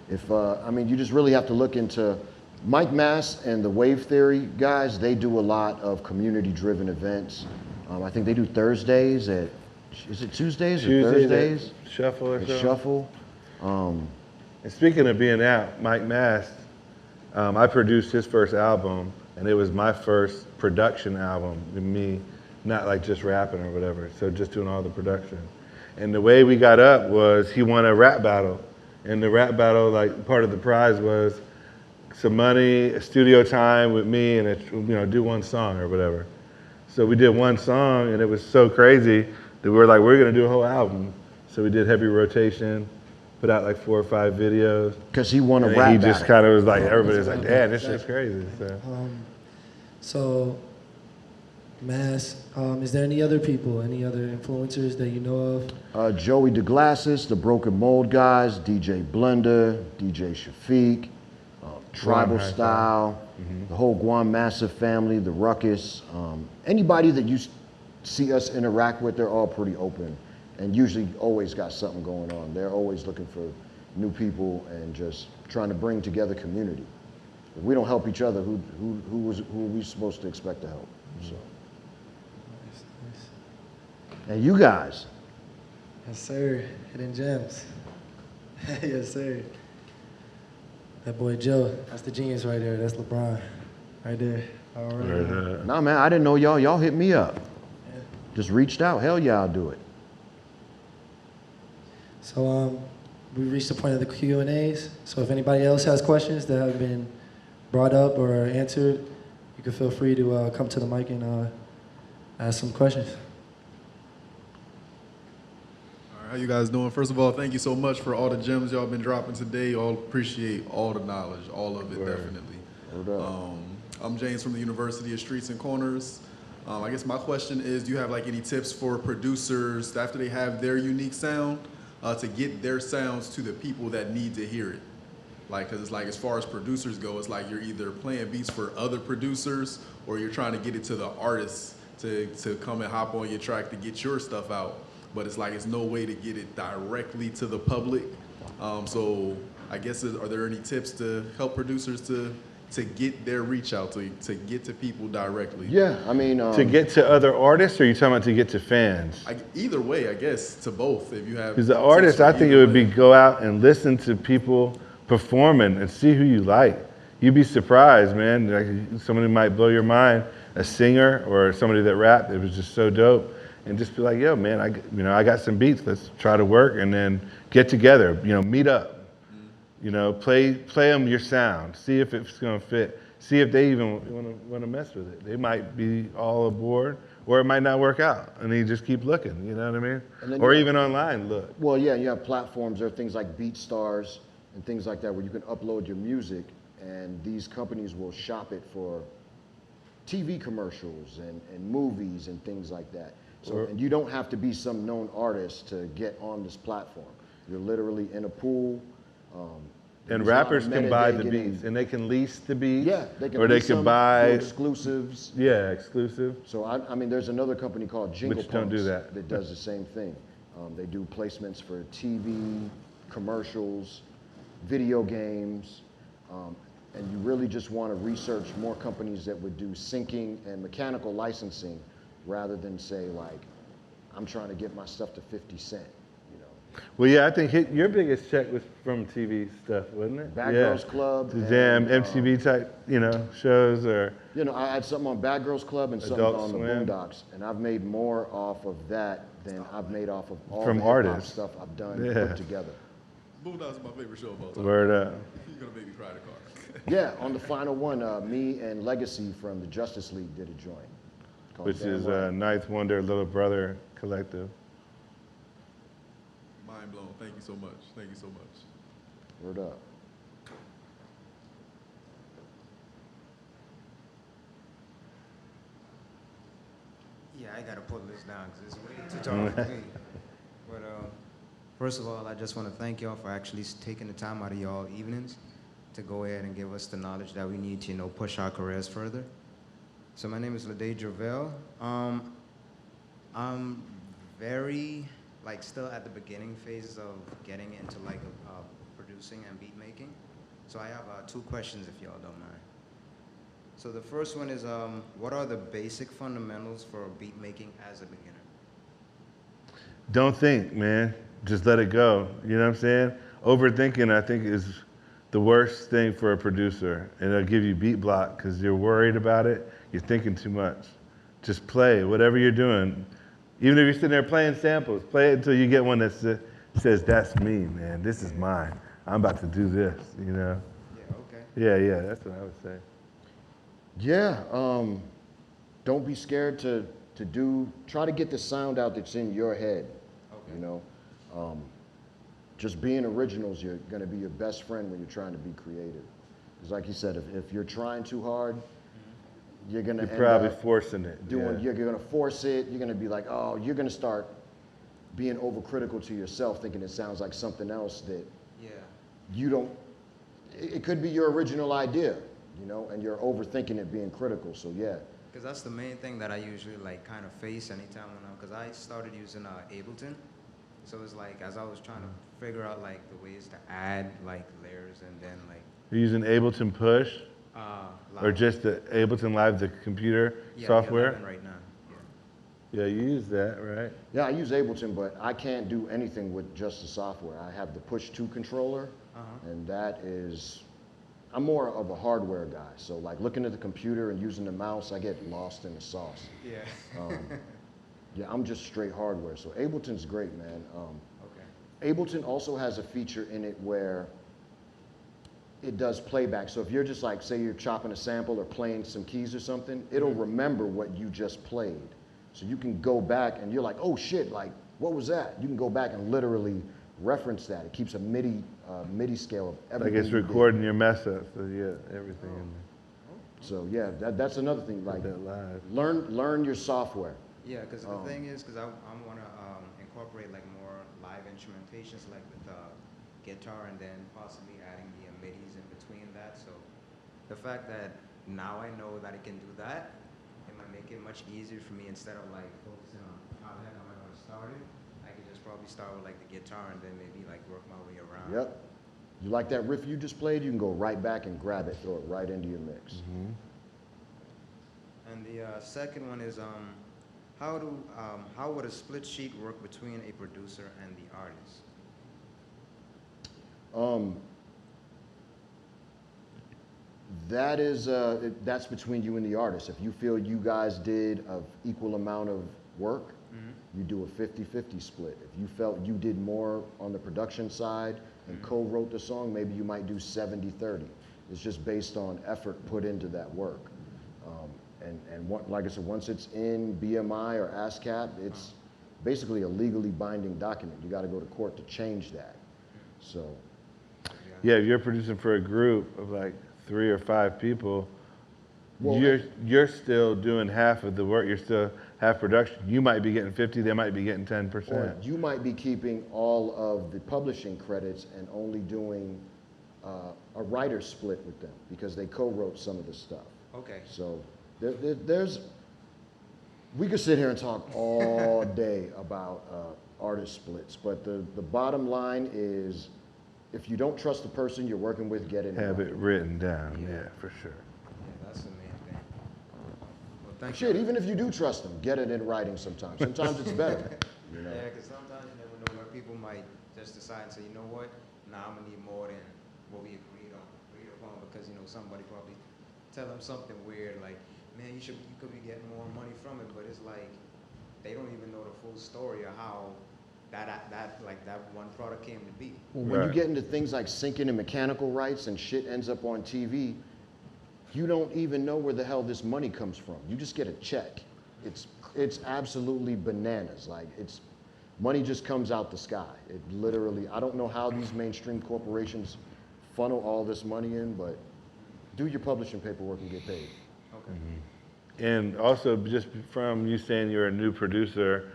if, I mean, you just really have to look into Mike Mass and the Wave Theory guys. They do a lot of community-driven events. I think they do Thursdays at, is it Tuesdays or Thursdays? Shuffle or something. Shuffle. And speaking of being out, Mike Mass, I produced his first album, and it was my first production album to me, not like just rapping or whatever, so just doing all the production. And the way we got up was he won a rap battle. And the rap battle, like part of the prize was some money, studio time with me, and do one song or whatever. So we did one song, and it was so crazy that we were like, we're gonna do a whole album. So we did heavy rotation, put out like 4 or 5 videos. Because he won a And rap he battle. just kind of was like, everybody was like, damn, this shit's crazy. So, Mass, is there any other people, any other influencers that you know of? Joey DeGlasses, the Broken Mold guys, DJ Blender, DJ Shafiq, Tribal Guam Style, the whole Guam Massive family, the Ruckus. Anybody that you see us interact with, they're all pretty open and usually always got something going on. They're always looking for new people and just trying to bring together community. If we don't help each other, who are we supposed to expect to help? So. And you guys. Yes, sir. Hidden Gems. Yes, sir. That boy Joe, that's the genius right there. That's LeBron right there. All right. Nah, man, I didn't know y'all. Y'all hit me up. Yeah. Just reached out. Hell yeah, I'll do it. So we reached the point of the Q&As. So if anybody else has questions that have been brought up or answered, you can feel free to come to the mic and ask some questions. How you guys doing? First of all, thank you so much for all the gems y'all been dropping today. Y'all appreciate all the knowledge, all of it, definitely. I'm James from the University of Streets and Corners. I guess my question is, do you have like any tips for producers after they have their unique sound to get their sounds to the people that need to hear it? Like, cause it's like, as far as producers go, it's like you're either playing beats for other producers or you're trying to get it to the artists to come and hop on your track to get your stuff out. But it's like, it's no way to get it directly to the public. So I guess, are there any tips to help producers to get their reach out, to get to people directly? Yeah, I mean. To get to other artists, or are you talking about to get to fans? Either way, I guess, to both, if you have. Because the artist, I think it would be go out and listen to people performing and see who you like. You'd be surprised, man. Like, somebody might blow your mind, a singer or somebody that rapped, it was just so dope. And just be like, yo, man, I got some beats. Let's try to work, and then get together. Meet up. Play them your sound. See if it's gonna fit. See if they even want to mess with it. They might be all aboard, or it might not work out, and you just keep looking. You know what I mean? Or even online, look. Well, yeah, you have platforms. There are things like BeatStars and things like that where you can upload your music, and these companies will shop it for TV commercials and movies and things like that. So, and you don't have to be some known artist to get on this platform. You're literally in a pool. And rappers can buy the beats, and they can lease the beats. Yeah, they can. Or they can buy exclusives. Yeah, exclusive. So I mean, there's another company called Jingle Which don't do Pumps that. does the same thing. They do placements for TV, commercials, video games, and you really just want to research more companies that would do syncing and mechanical licensing, rather than say like, I'm trying to get my stuff to 50 Cent. Well, yeah, I think your biggest check was from TV stuff, wasn't it? Bad Girls Club. The Jam, MTV type, shows, or. I had something on Bad Girls Club and something Adult on the Swim. Boondocks, and I've made more off of that than I've made off of all From the hip-hop artists. stuff I've done Yeah. put together. Boondocks is my favorite show of all time. Word up. You're gonna make me cry in the car. Yeah, on the final one, me and Legacy from the Justice League did a joint. called Which Damn is Right. Ninth Wonder Little Brother Collective. Mind blown. Thank you so much. Thank you so much. Word up. Yeah, I gotta pull this down because it's way too tall for me. But first of all, I just want to thank y'all for actually taking the time out of y'all evenings to go ahead and give us the knowledge that we need to, push our careers further. So my name is Lade Javel. I'm very, like, still at the beginning phases of getting into, like, producing and beat making. So I have 2 questions, if y'all don't mind. So the first one is, what are the basic fundamentals for beat making as a beginner? Don't think, man. Just let it go. You know what I'm saying? Overthinking, I think, is the worst thing for a producer. And it'll give you beat block because you're worried about it. You're thinking too much. Just play whatever you're doing. Even if you're sitting there playing samples, play it until you get one that says, that's me, man. This is mine. I'm about to do this, you know? Yeah, okay. Yeah, that's what I would say. Yeah, don't be scared to try to get the sound out that's in your head, Okay. you know? Just being originals, you're gonna be your best friend when you're trying to be creative. Because like you said, if you're trying too hard, you're gonna You're end probably up forcing it. doing, yeah. you're gonna force it, you're gonna be like, oh, you're gonna start being overcritical to yourself, thinking it sounds like something else that Yeah. you don't, it could be your original idea, you know, and you're overthinking it being critical, so yeah. Because that's the main thing that I usually, like, kind of face anytime when because I started using Ableton. So it's like, as I was trying to figure out, like, the ways to add, like, layers and then, like, You're using Ableton Push or Live. just the Ableton Live, the computer Yeah, software? The 11 right now. Yeah. Yeah, you use that, right? Yeah, I use Ableton, but I can't do anything with just the software. I have the push-to controller, and that is, I'm more of a hardware guy. So like looking at the computer and using the mouse, I get lost in the sauce. Yeah. Yeah, I'm just straight hardware. So Ableton's great, man. Okay. Ableton also has a feature in it where it does playback. So if you're just like, say you're chopping a sample or playing some keys or something, it'll remember what you just played. So you can go back and you're like, oh shit, like, what was that? You can go back and literally reference that. It keeps a MIDI scale of everything. Like it's you did. recording your mess ups, so yeah, everything in there. So yeah, that's another thing. Like, that live. learn your software. Yeah, because the thing is, because I want to incorporate, like, more live instrumentations, like with guitar, and then possibly adding the MIDIs in between that. So the fact that now I know that I can do that, it might make it much easier for me instead of, like, focusing on how the heck am I going to start it. I can just probably start with, like, the guitar and then maybe, like, work my way around. Yep. You like that riff you just played? You can go right back and grab it, throw it right into your mix. And the second one is, how would a split sheet work between a producer and the artist? That is, that's between you and the artist. If you feel you guys did an equal amount of work, you do a 50-50 split. If you felt you did more on the production side and co-wrote the song, maybe you might do 70-30. It's just based on effort put into that work. Like I said, once it's in BMI or ASCAP, it's basically a legally binding document. You got to go to court to change that. So, Yeah, if you're producing for a group of like 3 or 5 people, Well, you're still doing half of the work. You're still half production. You might be getting 50. They might be getting 10%. or you might be keeping all of the publishing credits and only doing a writer's split with them because they co-wrote some of the stuff. Okay. So we could sit here and talk all day about artist splits, but the bottom line is if you don't trust the person you're working with, get it. Have it written down. Yeah, for sure. Yeah, that's the main thing. Well, thank Shit, you. even if you do trust them, get it in writing sometimes. Sometimes it's better. You know? Yeah, because sometimes you never know where people might just decide and say, you know what, now I'm gonna need more than what we agreed upon because, you know, somebody probably tell them something weird like, man, you could be getting more money from it, but it's like they don't even know the full story of how that one product came to be. Well, when you Right. get into things like syncing and mechanical rights and shit ends up on TV, you don't even know where the hell this money comes from. You just get a check. It's absolutely bananas. Like money just comes out the sky. It literally, I don't know how these mainstream corporations funnel all this money in, but do your publishing paperwork and get paid. Okay. And also, just from you saying you're a new producer,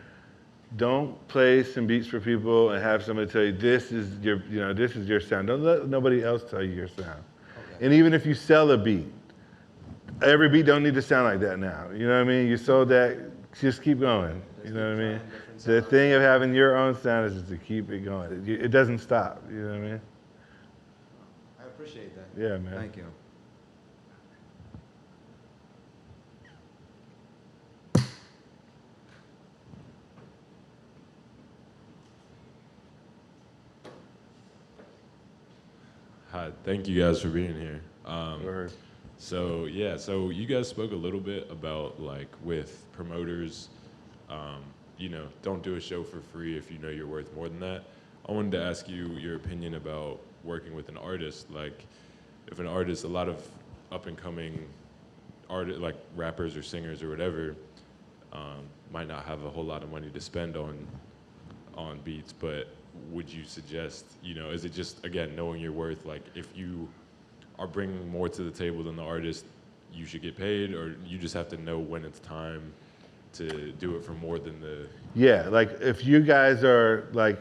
don't play some beats for people and have somebody tell you this is your sound. Don't let nobody else tell you your sound. Okay. And even if you sell a beat, every beat don't need to sound like that now. You know what I mean? You sold that, just keep going. You know what I mean? The thing of having your own sound is just to keep it going. It doesn't stop. You know what I mean? I appreciate that. Yeah, man. Thank you. Hi, thank you guys for being here. Word. So yeah, so you guys spoke a little bit about like with promoters, you know, don't do a show for free if you know you're worth more than that. I wanted to ask you your opinion about working with an artist. Like, if an artist, a lot of up and coming artists, like rappers or singers or whatever, might not have a whole lot of money to spend on beats, but would you suggest, you know, is it just, again, knowing your worth, like if you are bringing more to the table than the artist, you should get paid, or you just have to know when it's time to do it for more than the... Yeah, like if you guys are like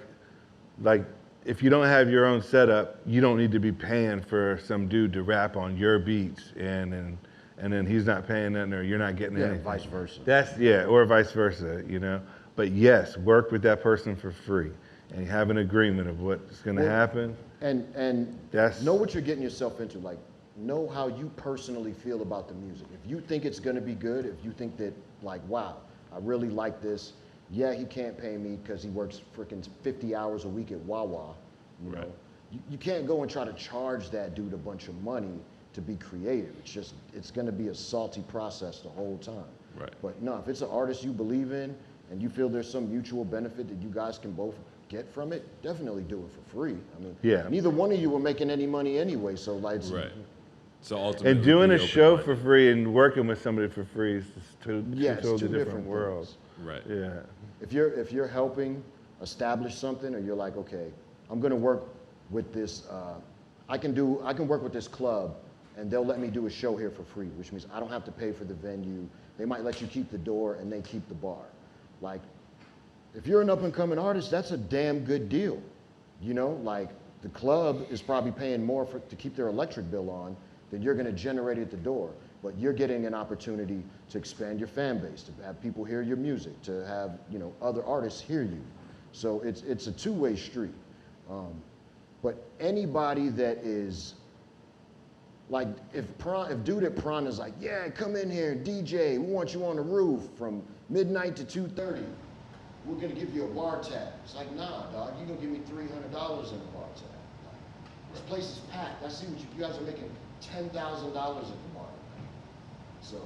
if you don't have your own setup, you don't need to be paying for some dude to rap on your beats and then he's not paying nothing or you're not getting anything. Vice versa. Or vice versa, you know. But yes, work with that person for free and have an agreement of what's gonna happen. And That's- know what you're getting yourself into. Like, know how you personally feel about the music. If you think it's gonna be good, if you think that, like, wow, I really like this. Yeah, he can't pay me because he works freaking 50 hours a week at Wawa. You know, you can't go and try to charge that dude a bunch of money to be creative. It's gonna be a salty process the whole time. Right. But no, if it's an artist you believe in and you feel there's some mutual benefit that you guys can both get from it, definitely do it for free. I mean, Yeah. neither one of you were making any money anyway, so like, Right. So ultimately, And doing be a show open-minded. for free and working with somebody for free is just two Yes, totally two different different worlds. Right. Yeah. if you're helping establish something, or you're like, okay, I'm gonna work with this, I can work with this club and they'll let me do a show here for free, which means I don't have to pay for the venue. They might let you keep the door and they keep the bar. Like, if you're an up and coming artist, that's a damn good deal. You know, like the club is probably paying more to keep their electric bill on than you're gonna generate at the door. But you're getting an opportunity to expand your fan base, to have people hear your music, to have, you know, other artists hear you. So it's a two-way street. But anybody that is, like, if dude at Prawn is like, yeah, come in here and DJ, we want you on the roof from midnight to 2:30. We're gonna give you a bar tab. It's like, nah, dog, you're gonna give me $300 in a bar tab. Like, this place is packed. I see what you guys are making $10,000 at the bar. So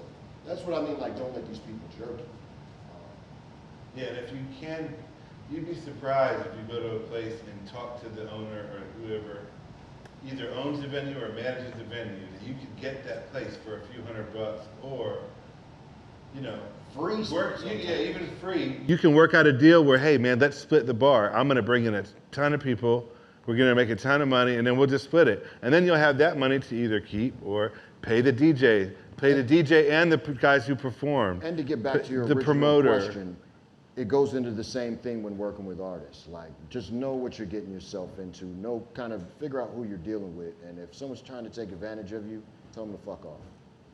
that's what I mean, like, don't let these people jerk you. Yeah, and if you can, you'd be surprised if you go to a place and talk to the owner or whoever either owns the venue or manages the venue, that you could get that place for a few $100 or, you know, Free. even free. You can work out a deal where, hey man, let's split the bar. I'm gonna bring in a ton of people, we're gonna make a ton of money, and then we'll just split it. And then you'll have that money to either keep or pay the DJ and the guys who performed. And to get back to your the original promoter. question, it goes into the same thing when working with artists. Like, just know what you're getting yourself into. Know, kind of figure out who you're dealing with. And if someone's trying to take advantage of you, tell them to fuck off.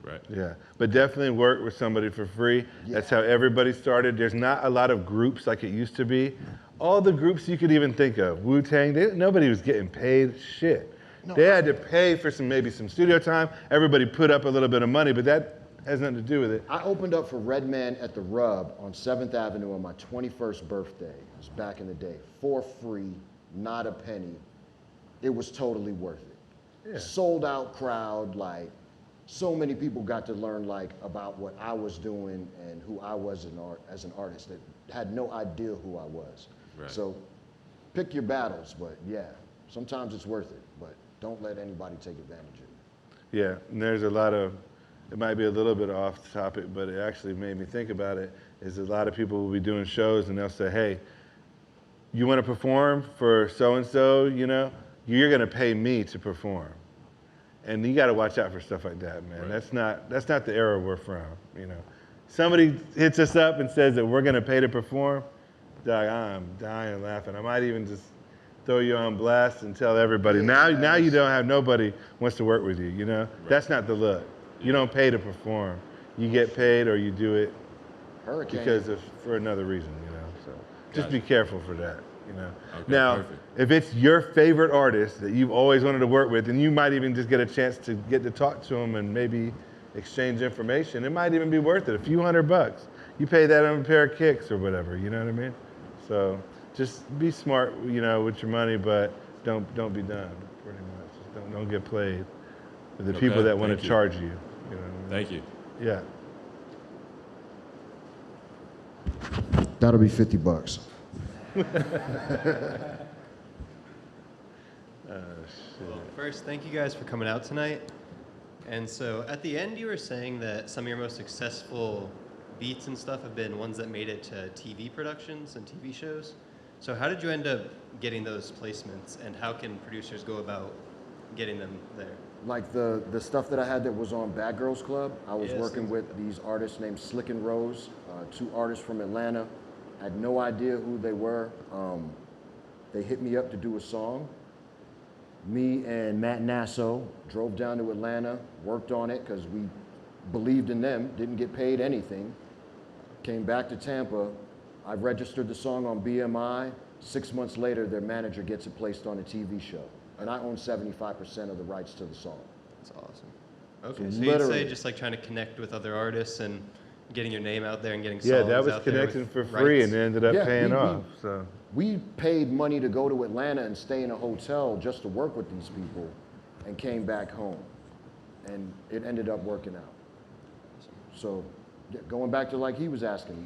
Right. Yeah, but definitely work with somebody for free. That's how everybody started. There's not a lot of groups like it used to be. All the groups you could even think of, Wu-Tang, nobody was getting paid shit. No, They had to pay for maybe some studio time. Everybody put up a little bit of money, but that has nothing to do with it. I opened up for Redman at the Rub on 7th Avenue on my 21st birthday. It was back in the day. For free, not a penny. It was totally worth it. Yeah. Sold out crowd, like, so many people got to learn, like, about what I was doing and who I was as an artist that had no idea who I was. Right. So pick your battles, but yeah, sometimes it's worth it, but don't let anybody take advantage of you. Yeah, and there's a lot of, it might be a little bit off topic, but it actually made me think about it, is a lot of people will be doing shows and they'll say, hey, you want to perform for so-and-so, you know, you're going to pay me to perform. And you got to watch out for stuff like that, man. Right. That's not the era we're from, you know. Somebody hits us up and says that we're going to pay to perform, dog, I'm dying laughing. I might even just throw you on blast and tell everybody. Now you don't have nobody wants to work with you, you know? Right. That's not the look. You don't pay to perform. You get paid or you do it Hurricane. for another reason, you know. So just Gotcha. be careful for that, you know. Okay, Now, perfect. if it's your favorite artist that you've always wanted to work with, and you might even just get a chance to get to talk to them and maybe exchange information, it might even be worth it. A few $100. You pay that on a pair of kicks or whatever, you know what I mean? So just be smart, you know, with your money, but don't be dumb, pretty much. Just don't get played with the people Okay, that want thank to you. charge you. You know what I mean? Thank you. Yeah. That'll be $50. Well, first, thank you guys for coming out tonight. And so at the end, you were saying that some of your most successful beats and stuff have been ones that made it to TV productions and TV shows. So how did you end up getting those placements, and how can producers go about getting them there? Like the stuff that I had that was on Bad Girls Club, I was Yes, working things with these artists named Slick and Rose, two artists from Atlanta. Had no idea who they were. They hit me up to do a song. Me and Matt Nasso drove down to Atlanta, worked on it because we believed in them, didn't get paid anything. Came back to Tampa. I registered the song on BMI. 6 months later, their manager gets it placed on a TV show. And I own 75% of the rights to the song. That's awesome. Okay, so you'd literally- say just like trying to connect with other artists and getting your name out there and getting Yeah, songs that was out there with connecting for free rights. and it ended up Yeah, paying we- off. So We paid money to go to Atlanta and stay in a hotel just to work with these people and came back home. And it ended up working out. So yeah, going back to like he was asking,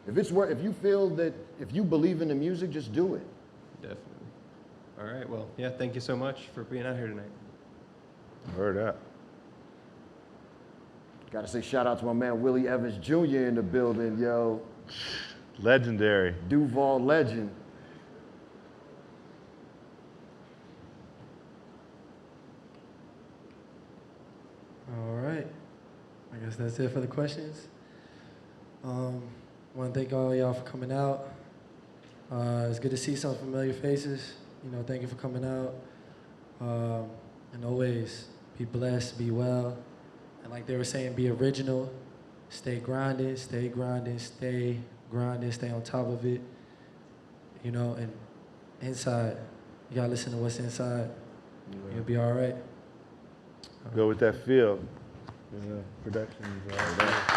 if you feel that, if you believe in the music, just do it. Definitely. All right, well, yeah, thank you so much for being out here tonight. word up. Got to say shout out to my man Willie Evans Jr. in the building, yo. Legendary. Duval legend. All right. I guess that's it for the questions. Want to thank all y'all for coming out. It's good to see some familiar faces. You know, thank you for coming out. And always be blessed, be well. And like they were saying, be original. Stay grinding, stay grinding, stay grinding, stay on top of it. You know, and inside, you gotta listen to what's inside. You'll be all right. Go with that feel. You know, production is all that.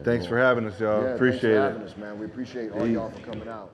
Thanks for having us, y'all. Yeah, Appreciate thanks for it. having us, man. We appreciate all y'all for coming out.